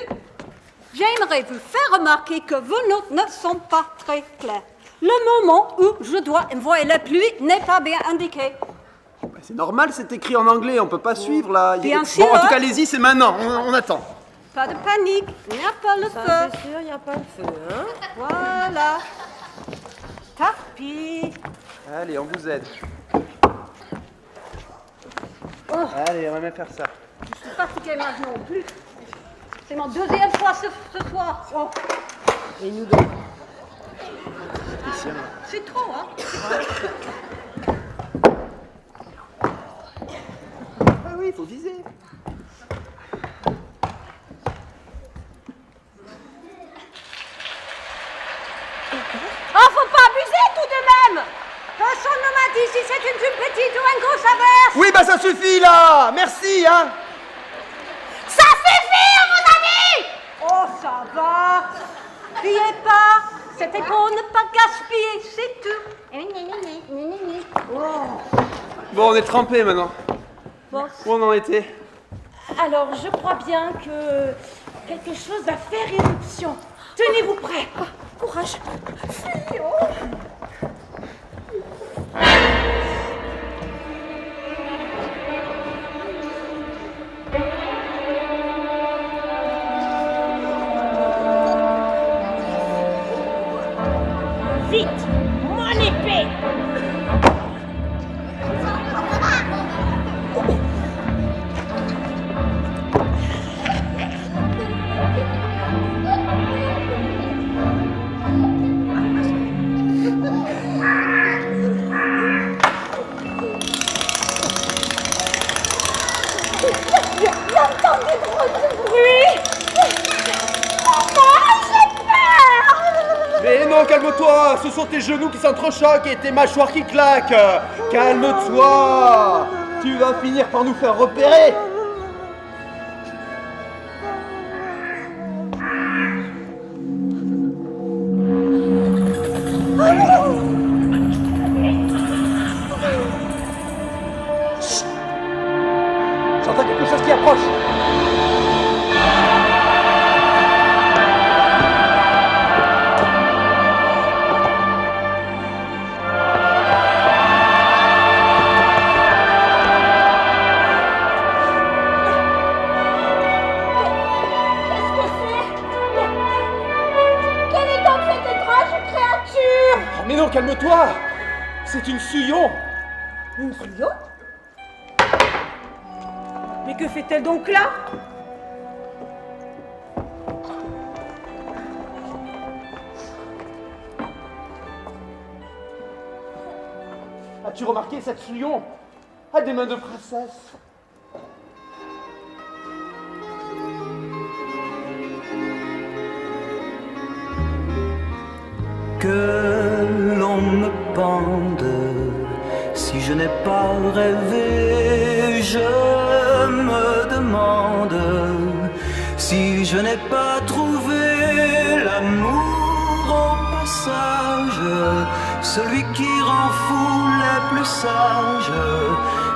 J'aimerais vous faire remarquer que vos notes ne sont pas très claires. Le moment où je dois envoyer la pluie n'est pas bien indiqué. C'est normal, c'est écrit en anglais, on peut pas suivre là. Bien sûr. Bon, en tout cas, allez-y, c'est maintenant, on attend. Pas de panique, il n'y a pas le feu. C'est sûr, il n'y a pas de feu, hein? Voilà. Tapis. Allez, on vous aide. Oh. Allez, on va même faire ça. Je suis fatiguée maintenant non plus. C'est mon deuxième fois ce soir. Oh. Et nous deux. C'est trop, hein? Ah oui, il faut viser. Oh, faut pas abuser tout de même! Personne ne m'a dit si c'est une petite ou une grosse averse! Oui, bah ça suffit là! Merci, hein! Ça suffit, mon ami! Oh, ça va! Criez pas! C'était pour ne pas gaspiller, c'est tout! Oh. Bon, on est trempés maintenant. Bon. Où on en était? Alors, je crois bien que quelque chose va faire éruption. Tenez-vous prêts. Courage. Vite, mon épée! J'entends des bruits. Mais non, calme-toi! Ce sont tes genoux qui s'entrechoquent et tes mâchoires qui claquent! Calme-toi! Tu vas finir par nous faire repérer! Chut! J'entends quelque chose qui approche! Mais non, calme-toi! C'est une Suyon! Une Suyon? Mais que fait-elle donc là? As-tu remarqué cette Suyon a des mains de princesse? Que l'on me pende, si je n'ai pas rêvé, je me demande si je n'ai pas trouvé l'amour au passage, celui qui rend fou les plus sages.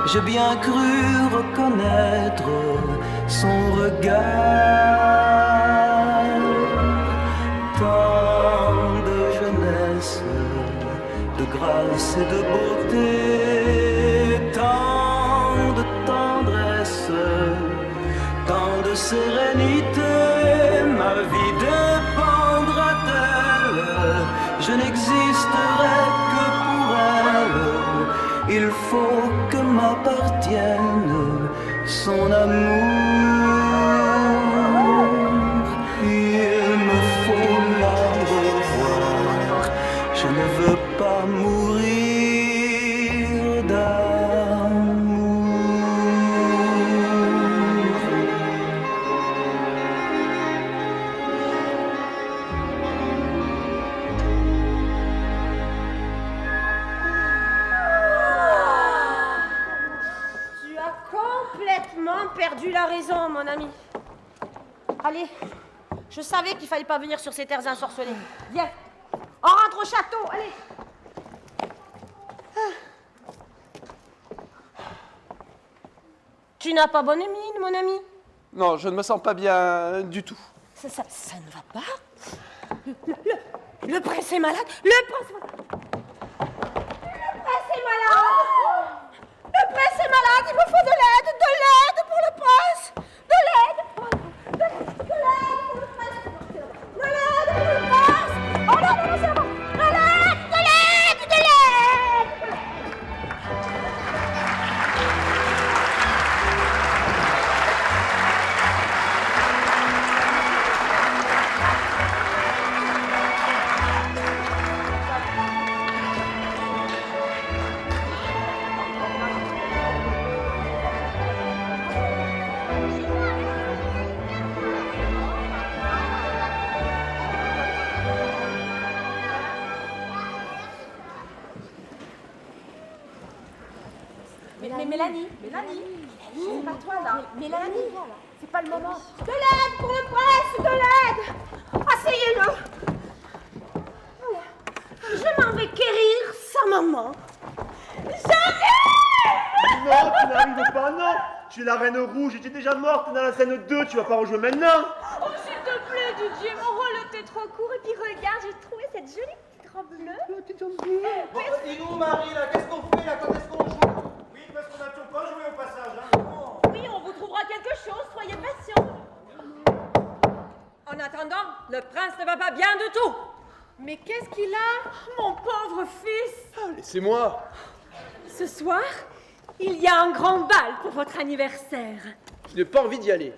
J'ai bien cru reconnaître son regard. De grâce et de beauté, tant de tendresse, tant de sérénité, ma vie dépendra d'elle, je n'existerai que pour elle, il faut que m'appartienne son amour. Il me faut la revoir, je ne veux pas mourir d'amour. Tu as complètement perdu la raison, mon ami. Allez, je savais qu'il fallait pas venir sur ces terres ensorcelées. Viens, on rentre au château, allez. Tu n'as pas bonne mine, mon ami? Non, je ne me sens pas bien du tout. Ça ne va pas? Le prince est malade? Le prince est malade! Le prince est malade! Le prince est Mais Mélanie, c'est pas toi là. Mélanie, c'est pas le moment. De l'aide pour le prince, de l'aide. Asseyez-le. Je m'en vais quérir sa maman. J'arrive. Non, tu n'arrives pas, non. Tu es la reine rouge et tu es déjà morte dans la scène 2, tu vas pas rejouer maintenant. Oh, s'il te plaît, Didier, mon rôle était trop court. Et puis regarde, j'ai trouvé cette jolie petite robe bleue. Bon, et nous, Marie, là, qu'est-ce qu'on fait, là? Quand est-ce qu'on joue? Oui, parce qu'on a toujours pas joué au passage, hein. Oui, on vous trouvera quelque chose, soyez patients. En attendant, le prince ne va pas bien du tout. Mais qu'est-ce qu'il a? Mon pauvre fils. Laissez-moi. Ce soir, il y a un grand bal pour votre anniversaire. Je n'ai pas envie d'y aller.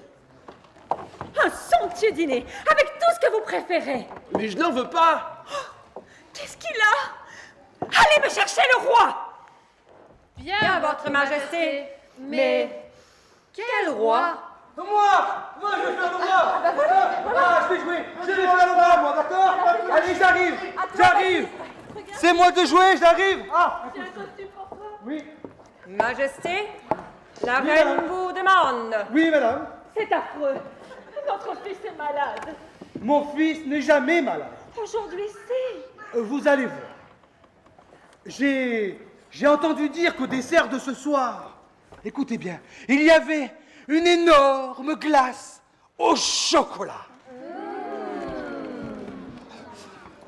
Un somptueux dîner, avec tout ce que vous préférez. Mais je n'en veux pas. Qu'est-ce qu'il a? Allez me chercher le roi. Bien, votre majesté. Mais quel roi? Moi, je vais faire le roi. Ah, je vais jouer. Je vais faire le roi, moi, d'accord? Allez, j'arrive. C'est moi de jouer, j'arrive. Ah, J'ai un costume pour toi. oui. Majesté, la Oui, reine madame. vous demande. Oui, madame. C'est affreux. Notre fils est malade. Mon fils n'est jamais malade. Aujourd'hui, c'est... Vous allez voir. J'ai entendu dire qu'au dessert de ce soir, écoutez bien, il y avait une énorme glace au chocolat.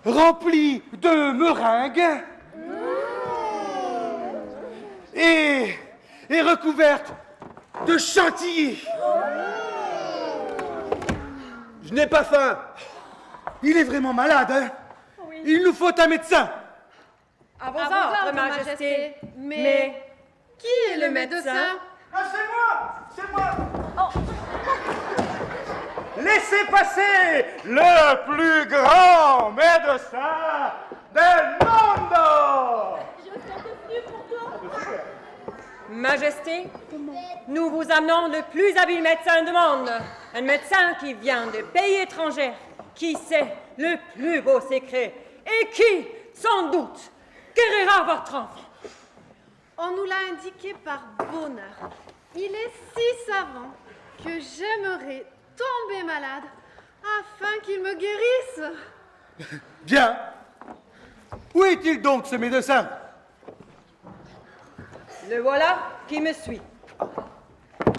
Remplie de meringues et recouverte de chantilly. Je n'ai pas faim. Il est vraiment malade, hein? Oui. Il nous faut un médecin. À vos ordres, majesté. Mais qui est le médecin? Ah, c'est moi. Laissez passer le plus grand médecin del monde. Majesté, nous vous amenons le plus habile médecin du monde. Un médecin qui vient de pays étrangers, qui sait le plus beau secret et qui, sans doute, guérira votre enfant. On nous l'a indiqué par bonheur. Il est si savant que j'aimerais tomber malade afin qu'il me guérisse. Bien. Où est-il donc, ce médecin? Le voilà qui me suit.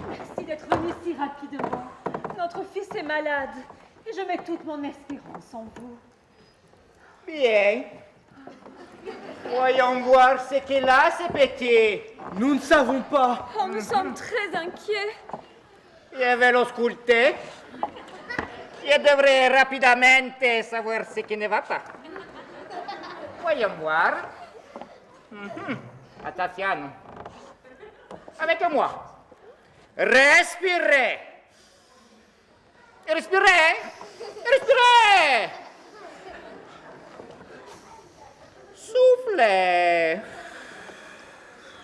Merci d'être venu si rapidement. Notre fils est malade et je mets toute mon espérance en vous. Bien. Voyons voir ce qu'il a, ce petit. Nous ne savons pas. Oh, nous sommes très inquiets. Je vais l'ausculter. Je devrais rapidement savoir ce qui ne va pas. Voyons voir. Attention. Avec moi. Respirez. Respirez. Respirez. Soufflez.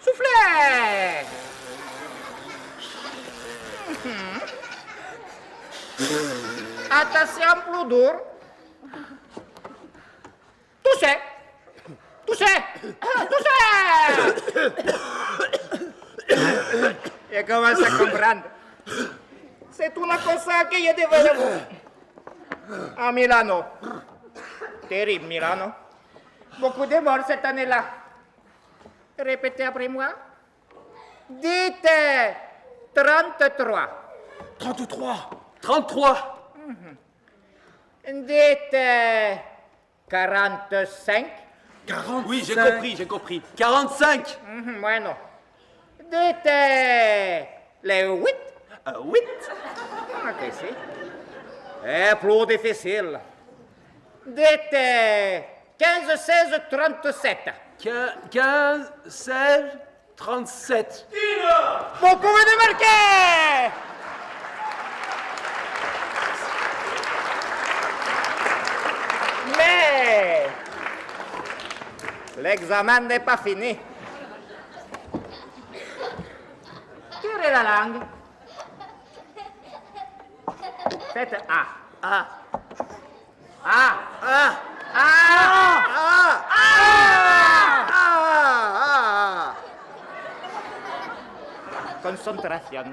Soufflez. Attention, plus dur. Touchez. Touchez. Touchez. Je commence à comprendre. C'est una cosa que je devais voir. À Milano. Terrible, Milano. Beaucoup de morts cette année-là. Répétez après moi. Dites 33. 33. 33. Dites 45. 40. Oui, j'ai compris. 45. Bueno. Dites les 8. 8. Ok, si. Et plus difficile. Dites 15, 16, 37. 15, 16, 37. Vous pouvez démarquer! Mais l'examen n'est pas fini. Tirez la langue. Faites A. A. A. A. A. A. A. Concentration.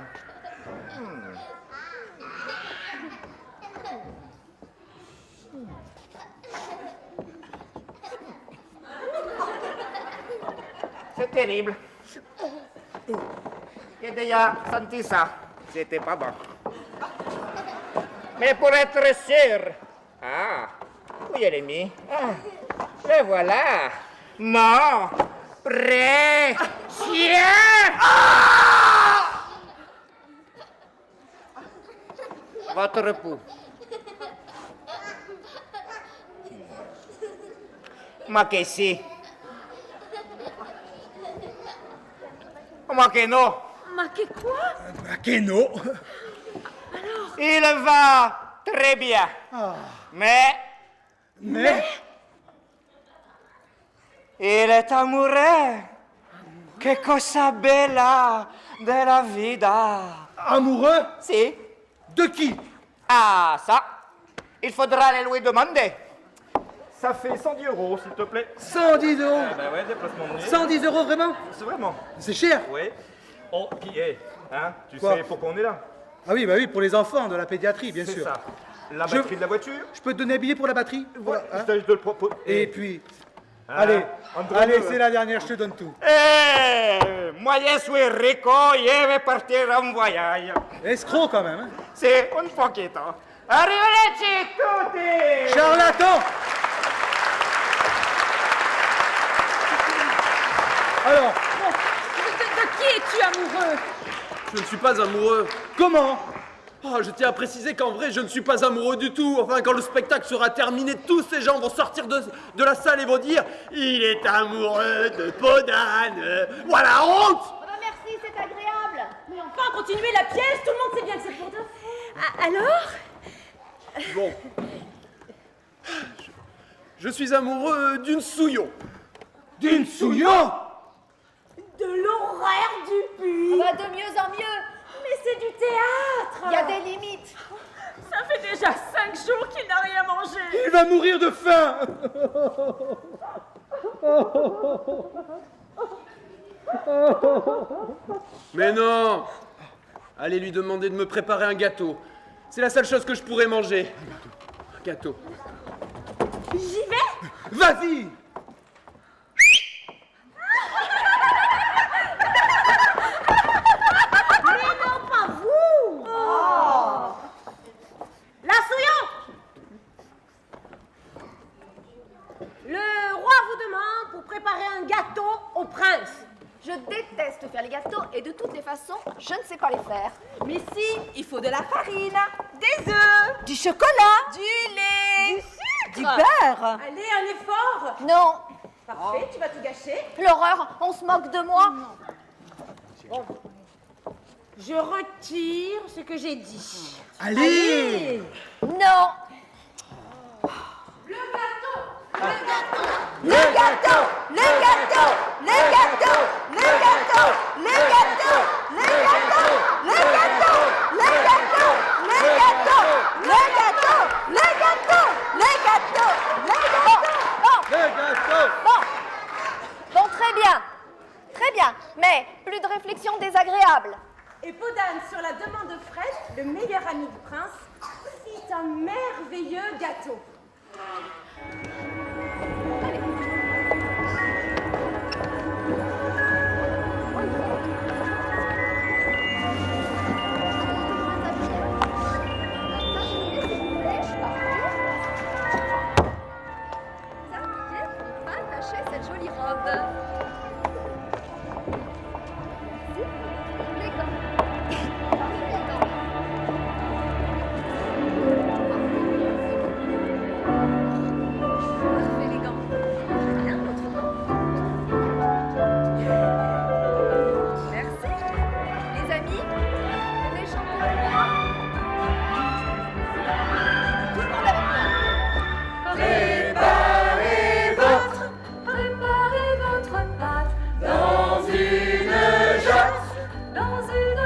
C'est terrible. J'ai déjà senti ça. C'était pas bon. Mais pour être sûr... Ah, où je l'ai mis? Le voilà. Mon précieux. Votre pouls. Ma che sì. Ma che no. Ma que quoi? Ma che no. Il va très bien. Mais... Il est amoureux. Que cosa bella della vida. Amoureux? Si. De qui? Ah, ça, il faudra le lui demander. Ça fait 110 €, s'il te plaît. 110 €? Bah ouais, déplacement de nuit. 110 € vraiment? C'est vraiment. C'est cher? Oui. Oh, puis, hein, tu Quoi? sais pourquoi on est là? Ah oui, bah oui, pour les enfants, de la pédiatrie, bien sûr. C'est ça. La batterie de la voiture? Je peux te donner un billet pour la batterie? Ouais, Voilà, hein? je te le propose. Et puis... Hein, allez, entre allez, nous, c'est la dernière, je te donne tout. Moi, je suis rico, je vais partir en voyage. Escroc quand même, hein? C'est un poquito. Arrivederci tutti! Charlatan! Alors, De qui es-tu amoureux? Je ne suis pas amoureux. comment? Oh, je tiens à préciser qu'en vrai, je ne suis pas amoureux du tout. Enfin, quand le spectacle sera terminé, tous ces gens vont sortir de la salle et vont dire « Il est amoureux de Podane !» Voilà, honte! Oh bah merci, c'est agréable. Mais enfin, continuez la pièce, tout le monde sait bien que c'est pour toi. Alors? Bon. Je suis amoureux d'une Souillon. D'une Souillon? De l'horaire du puits. Ah bah de mieux en mieux. Mais c'est du théâtre. Il y a des limites. Ça fait déjà 5 jours qu'il n'a rien mangé. Il va mourir de faim! Mais non! Allez lui demander de me préparer un gâteau. C'est la seule chose que je pourrais manger. Un gâteau. J'y vais. Vas-y! Mais non, pas vous. La Souillon. Le roi vous demande pour préparer un gâteau au prince. Je déteste faire les gâteaux et de toutes les façons, je ne sais pas les faire. Mais si, il faut de la farine, des œufs, Du chocolat? du lait, Du beurre? Allez, un effort. Non, Parfait, tu vas tout gâcher. l'horreur, on se moque de moi. Je retire ce que j'ai dit. Allez! Non. Le gâteau! Le gâteau! Le gâteau! Le gâteau! Le gâteau! Le gâteau! Le gâteau! Le gâteau! Le gâteau! Le gâteau! Le gâteau! Le gâteau! Le gâteau! Le gâteau! Bon, très bien. Très bien. Mais plus de réflexion désagréable. Et Podane, sur la demande de Fred, le meilleur ami du prince, fit un merveilleux gâteau. Attacher cette jolie robe. Merci. Les amis, venez chanter avec moi. Tout le monde avec moi. Préparez votre pâte dans une jatte, dans une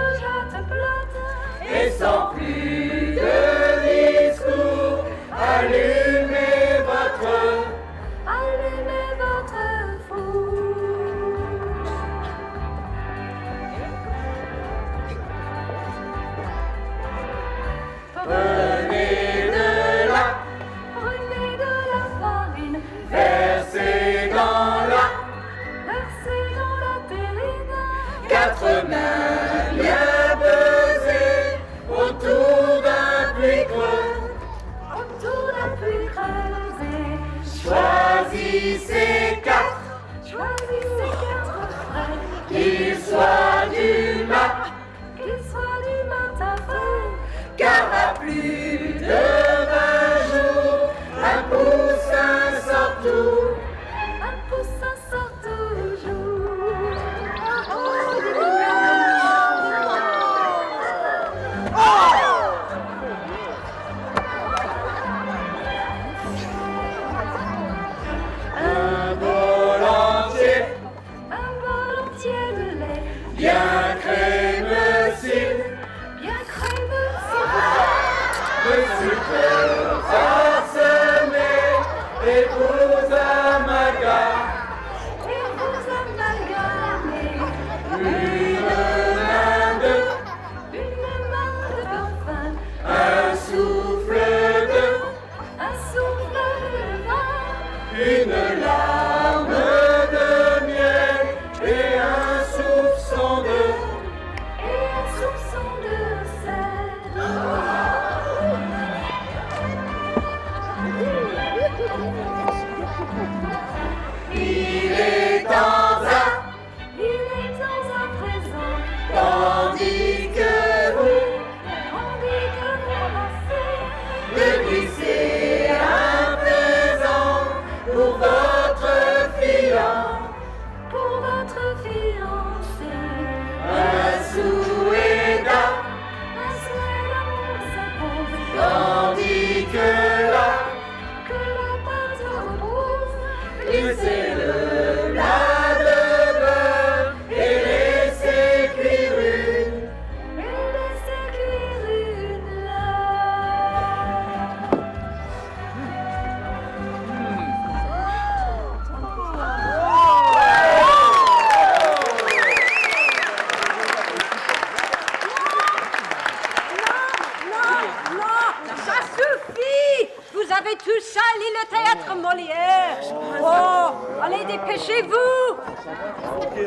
le théâtre Molière. Oh, allez, dépêchez-vous.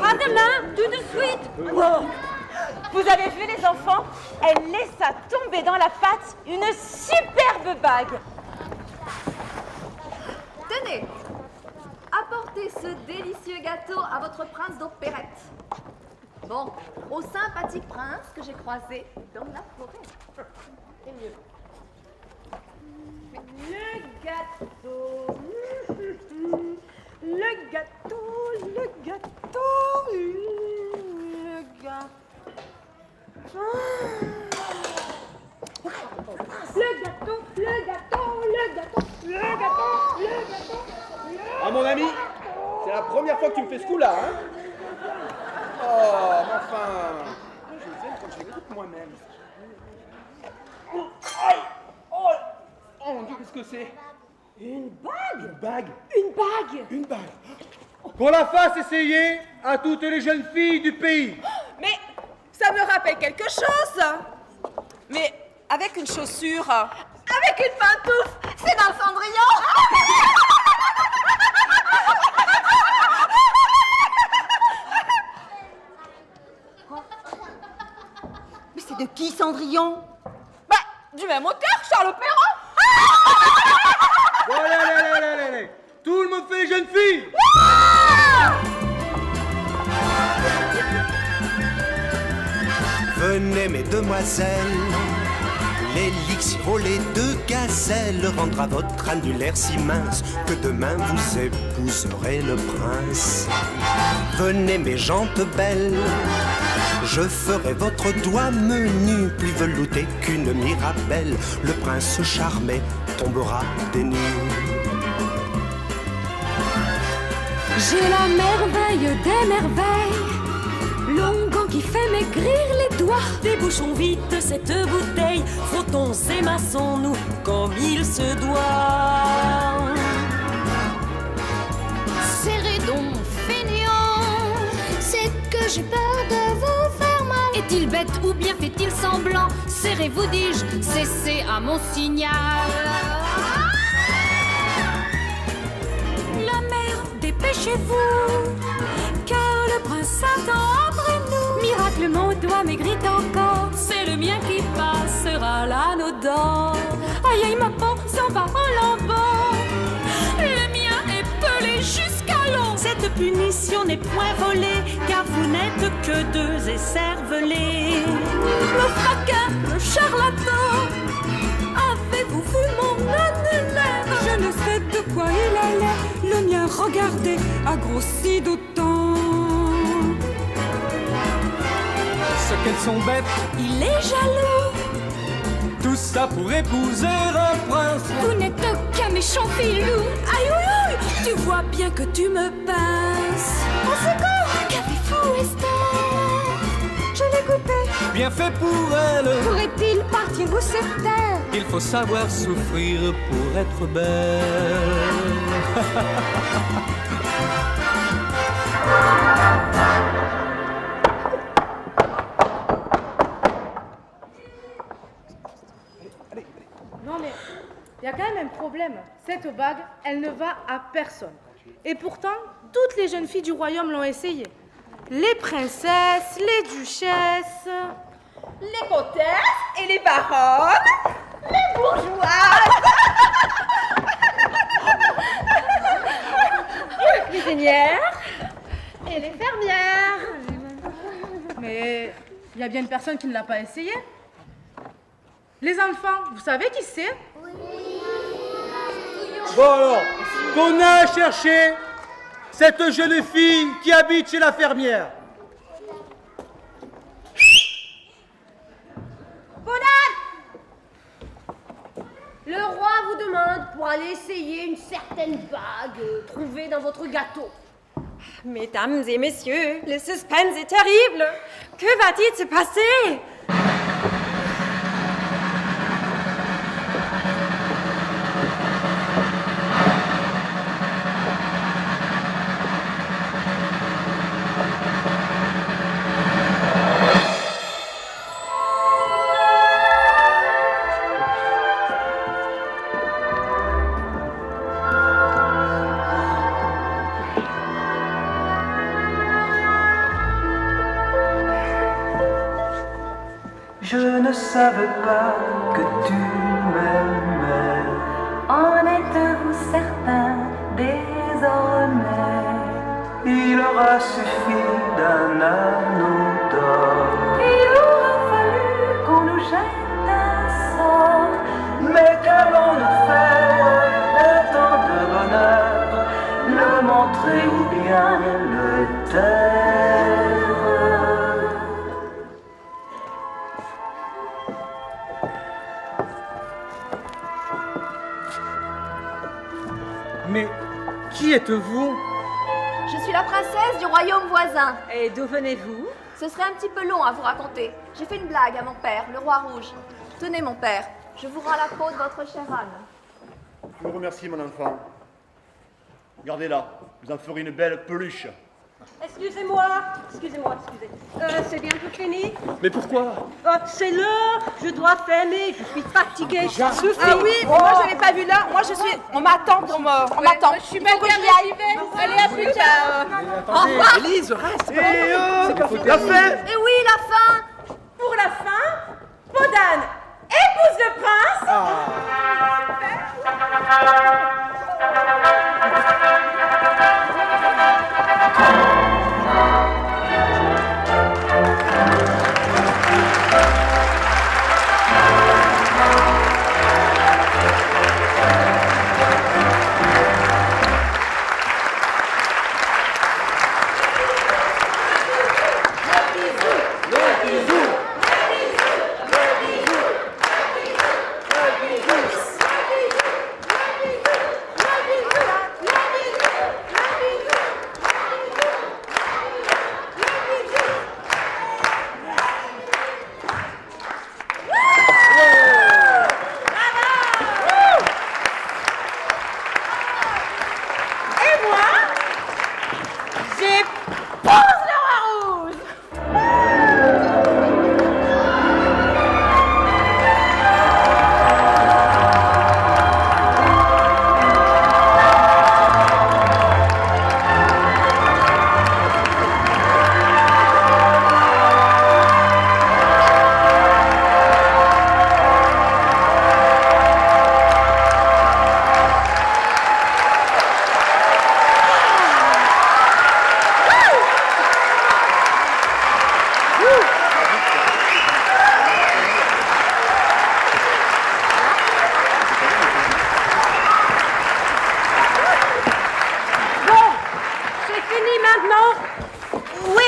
À demain, tout de suite. Oh. Vous avez vu les enfants? Elle laissa tomber dans la pâte une superbe bague. Tenez, apportez ce délicieux gâteau à votre prince d'opérette. Bon, au sympathique prince que j'ai croisé dans la forêt. Le gâteau. Le gâteau, le gâteau, le gâteau. Le gâteau, le gâteau, le gâteau, le gâteau, le gâteau. Ah mon ami, c'est la première fois que tu me fais ce coup-là, hein? Oh, enfin. Je les aime quand je les goûte moi-même. Oh, aïe, oh mon Dieu, qu'est-ce que c'est? Une bague? Une bague? Une bague? Une bague. Qu'on la fasse essayer à toutes les jeunes filles du pays. Mais ça me rappelle quelque chose. Mais avec une chaussure. Avec une pantoufle. C'est dans le Cendrillon. Mais c'est de qui, Cendrillon? Bah, du même auteur, Charles Perrault. Bon, allez. Tout le monde fait les jeunes filles. Venez mesdemoiselles, l'élixir au lait de gazelle rendra votre annulaire si mince que demain vous épouserez le prince. Venez mes jantes belles, je ferai votre doigt menu plus velouté qu'une mirabelle. Le prince charmé tombera des nues. J'ai la merveille des merveilles, l'onguent qui fait maigrir les doigts. Débouchons vite cette bouteille, frottons et massons-nous comme il se doit. Serrez donc, feignant, c'est que j'ai peur de vous faire mal. Est-il bête ou bien fait-il semblant? Serrez-vous, dis-je, cessez à mon signal. La mère, dépêchez-vous, car le prince attend après nous. Miracle, mon doigt maigrit encore, c'est le mien qui passera l'anodin. Aïe aïe, ma peau s'en va en lambeaux, le mien est pelé jusqu'à l'eau. Cette punition n'est point volée, car vous n'êtes que deux écervelés. Le faquin, le charlatan, avez-vous vu mon annulaire? Je ne sais de quoi il a l'air, le mien, regardez, a grossi d'autant. Ce qu'elles sont bêtes, Il est jaloux, tout ça pour épouser un prince. vous n'êtes qu'un méchant filou. Aïe aïe aïe, tu vois bien que tu me pinces. Au secours, qu'avez-vous, Esther? Je l'ai coupé. Bien fait pour elle. Pourrait-il partir ou se taire? Il faut savoir souffrir pour être belle. Non mais, il y a quand même un problème. Cette bague, elle ne va à personne. Et pourtant, toutes les jeunes filles du royaume l'ont essayé. Les princesses, les duchesses... Les comtesses et les baronnes. Les bourgeoises. les cuisinières et les fermières. Mais il y a bien une personne qui ne l'a pas essayé. Les enfants, vous savez qui c'est? Bon alors, qu'on a cherché cette jeune fille qui habite chez la fermière. Bonane! Le roi vous demande pour aller essayer une certaine bague trouvée dans votre gâteau. Mesdames et messieurs, le suspense est terrible. Que va-t-il se passer? je ne savais pas que tu m'aimais. En êtes-vous certain désormais? Il aura suffi d'un anneau d'or. Il aura fallu qu'on nous jette un sort. Mais qu'allons-nous faire d'un temps de bonheur? Le montrer ou bien le taire? Mais qui êtes-vous? Je suis la princesse du royaume voisin. Et d'où venez-vous? Ce serait un petit peu long à vous raconter. J'ai fait une blague à mon père, le roi rouge. Tenez mon père, je vous rends la peau de votre chère âne. Je vous remercie, mon enfant. Regardez-la, vous en ferez une belle peluche. Excusez-moi, excusez. C'est bientôt fini? Mais pourquoi? C'est l'heure, je dois fermer, je suis fatiguée, ça suffit. Ah oui, mais moi je l'ai pas vu là. Moi je suis. On m'attend pour me. On m'attend. Je suis mal arrivée. Allez, à plus tard. Au revoir. Élise, reste. La fin. Et oui, la fin. Pour la fin, Podane épouse le prince.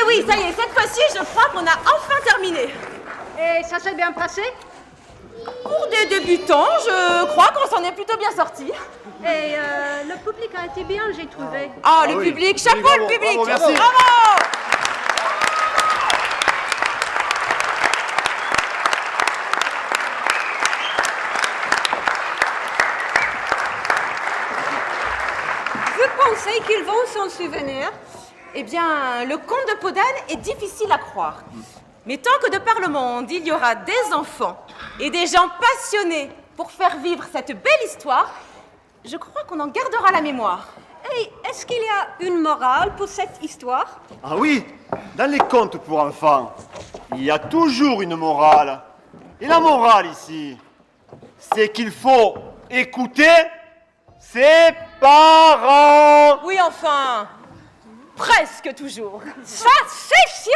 Oui, ça y est, cette fois-ci, je crois qu'on a enfin terminé. Et ça s'est bien passé? Pour des débutants, je crois qu'on s'en est plutôt bien sortis. Et le public a été bien, j'ai trouvé. Ah, le public, chapeau bravo, le public. bravo, merci. Bravo. Vous pensez qu'ils vont s'en souvenir? Eh bien, le conte de Podane est difficile à croire. Mais tant que de par le monde, il y aura des enfants et des gens passionnés pour faire vivre cette belle histoire, je crois qu'on en gardera la mémoire. Et est-ce qu'il y a une morale pour cette histoire? Ah oui, dans les contes pour enfants, il y a toujours une morale. Et la morale ici, c'est qu'il faut écouter ses parents. Oui, enfin, presque toujours. Ça, c'est sûr!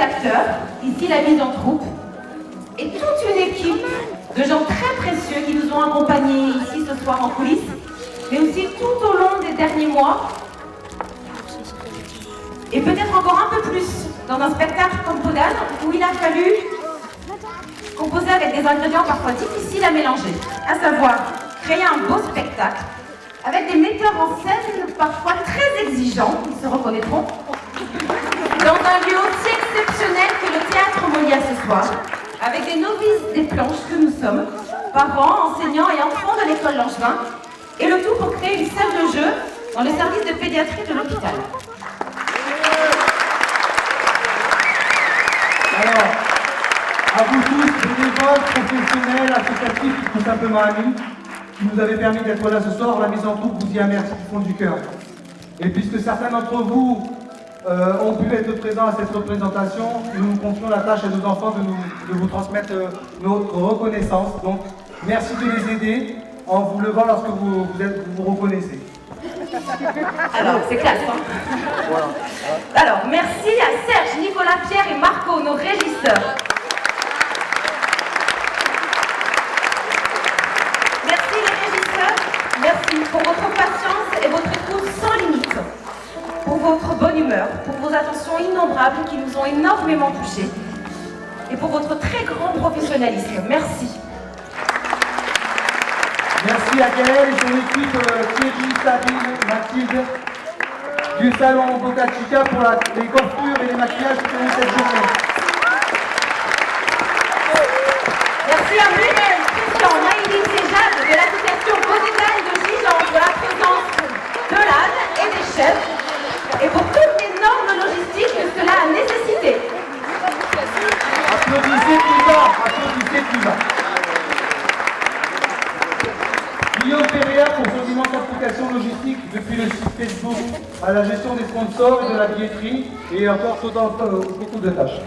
acteurs, ici la mise en troupe, et toute une équipe de gens très précieux qui nous ont accompagnés ici ce soir en coulisses, mais aussi tout au long des derniers mois, et peut-être encore un peu plus dans un spectacle comme Podane, où il a fallu composer avec des ingrédients parfois difficiles à mélanger, à savoir créer un beau spectacle avec des metteurs en scène parfois très exigeants, ils se reconnaîtront, dans un lieu aussi exceptionnel que le Théâtre Molière ce soir, avec des novices des planches que nous sommes, parents, enseignants et enfants de l'école Langevin, et le tout pour créer une salle de jeu dans le service de pédiatrie de l'hôpital. Alors, à vous tous, bénévoles, professionnels, associatifs, tout simplement amis, qui nous avez permis d'être là ce soir, la mise en troupe vous y remercie du fond du cœur. Et puisque certains d'entre vous ont pu être présents à cette représentation, nous confions la tâche à nos enfants de vous transmettre notre reconnaissance. Donc, merci de les aider en vous levant lorsque vous vous reconnaissez. Alors, c'est classe, hein? Voilà. Alors, merci à Serge, Nicolas, Pierre et Marco, nos régisseurs. Merci les régisseurs, merci pour votre patience et votre écoute sans limite, pour votre bonne humeur, pour vos attentions innombrables qui nous ont énormément touchés, et pour votre très grand professionnalisme. Merci. Merci à Gaël et son équipe, Thierry, Sabine, Mathilde, du salon Boca Chica pour les coiffures et les maquillages tout au long de cette journée. Merci à Muriel, Christian, Maïlis et Jade de l'association Bodégal de Gijan pour la présence de l'âne et des chefs et pour toute l'énorme logistique que cela a nécessité. Applaudissez plus bas, applaudissez plus bas. Guillaume Péréa pour son immense application logistique depuis le site Facebook à la gestion des sponsors et de la billetterie et encore beaucoup de tâches.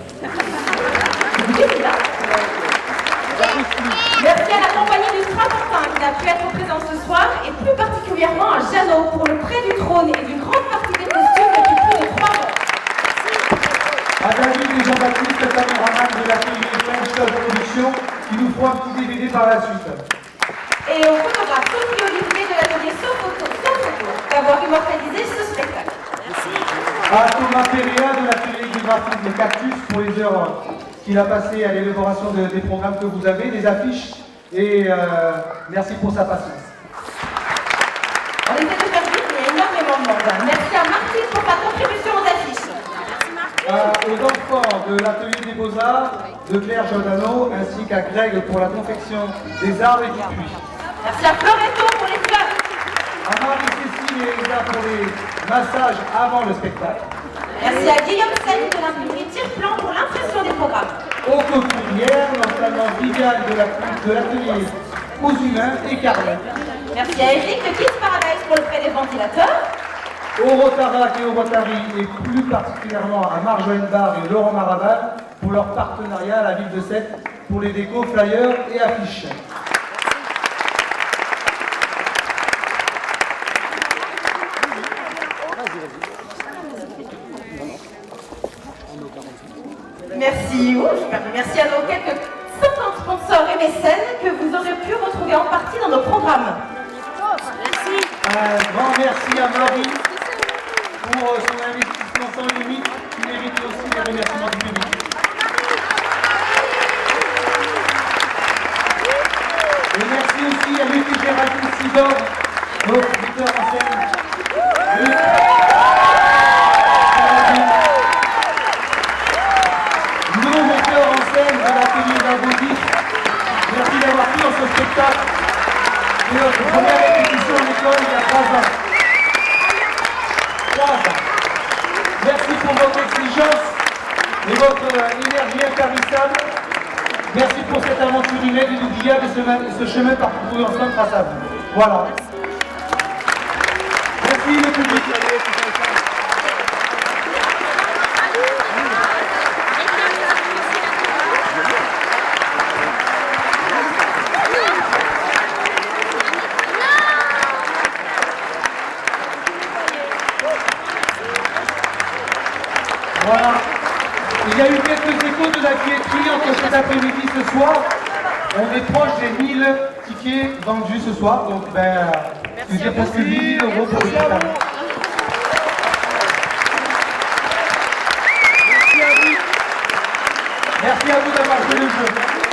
Merci à la compagnie du Strapontin qui a pu être présente ce soir et plus particulièrement à Jeannot pour le prêt du trône et d'une grande partie des costumes depuis plus de 3 ans. À David et Jean-Baptiste, caméraman de l'atelier French Club Production qui nous fera un petit DVD par la suite. Et au photographe Sophie Olivier de l'atelier Sofoto d'avoir immortalisé ce spectacle. À Thomas Péréa de l'atelier du graphique des Cactus pour les heures qu'il a passées à l'élaboration des programmes que vous avez, des affiches, et merci pour sa patience. On essaie de faire vite, mais il y a énormément de monde. Merci à Martine pour sa contribution aux affiches. Aux enfants de l'atelier des Beaux-Arts, de Claire Giordano, ainsi qu'à Greg pour la confection des arbres et du puits. Merci à Floretto pour les fleurs. À Marie-Cécile et Elsa pour les massages avant le spectacle. Merci à Guillaume Saïd de l'imprimerie Tire-Plan pour l'impression des programmes. Aux couturières, notamment Viviane de l'atelier aux humains et Carmen. Merci à Eric de Kids Paradise pour le prêt des ventilateurs. Au Rotarac et au Rotary, et plus particulièrement à Marjolaine Barre et Laurent Marabal pour leur partenariat à la ville de Sète pour les décos, flyers et affiches. Merci, merci à nos quelques 50 sponsors et mécènes que vous aurez pu retrouver en partie dans nos programmes. Merci. Un grand merci à Marie pour son investissement sans limite, qui mérite aussi les remerciements du public. Et merci aussi à Luc et Géraldine Sidor, notre buteur en scène. Luc. Nos metteurs en scène de l'atelier d'Argaudy. Merci d'avoir pris dans ce spectacle. C'est notre première répétition à l'école il y a 3 ans. 3 ans. Merci pour votre exigence et votre énergie intarissable. Merci pour cette aventure humaine inoubliable et ce chemin parcouru ensemble grâce à vous. Voilà. Merci le public. Voilà. Il y a eu quelques échos de la billetterie entre cet après-midi ce soir. On est proche des 1000 tickets vendus ce soir, donc c'est presque 8 000 euros pour le spectacle. Merci à vous d'avoir joué le jeu.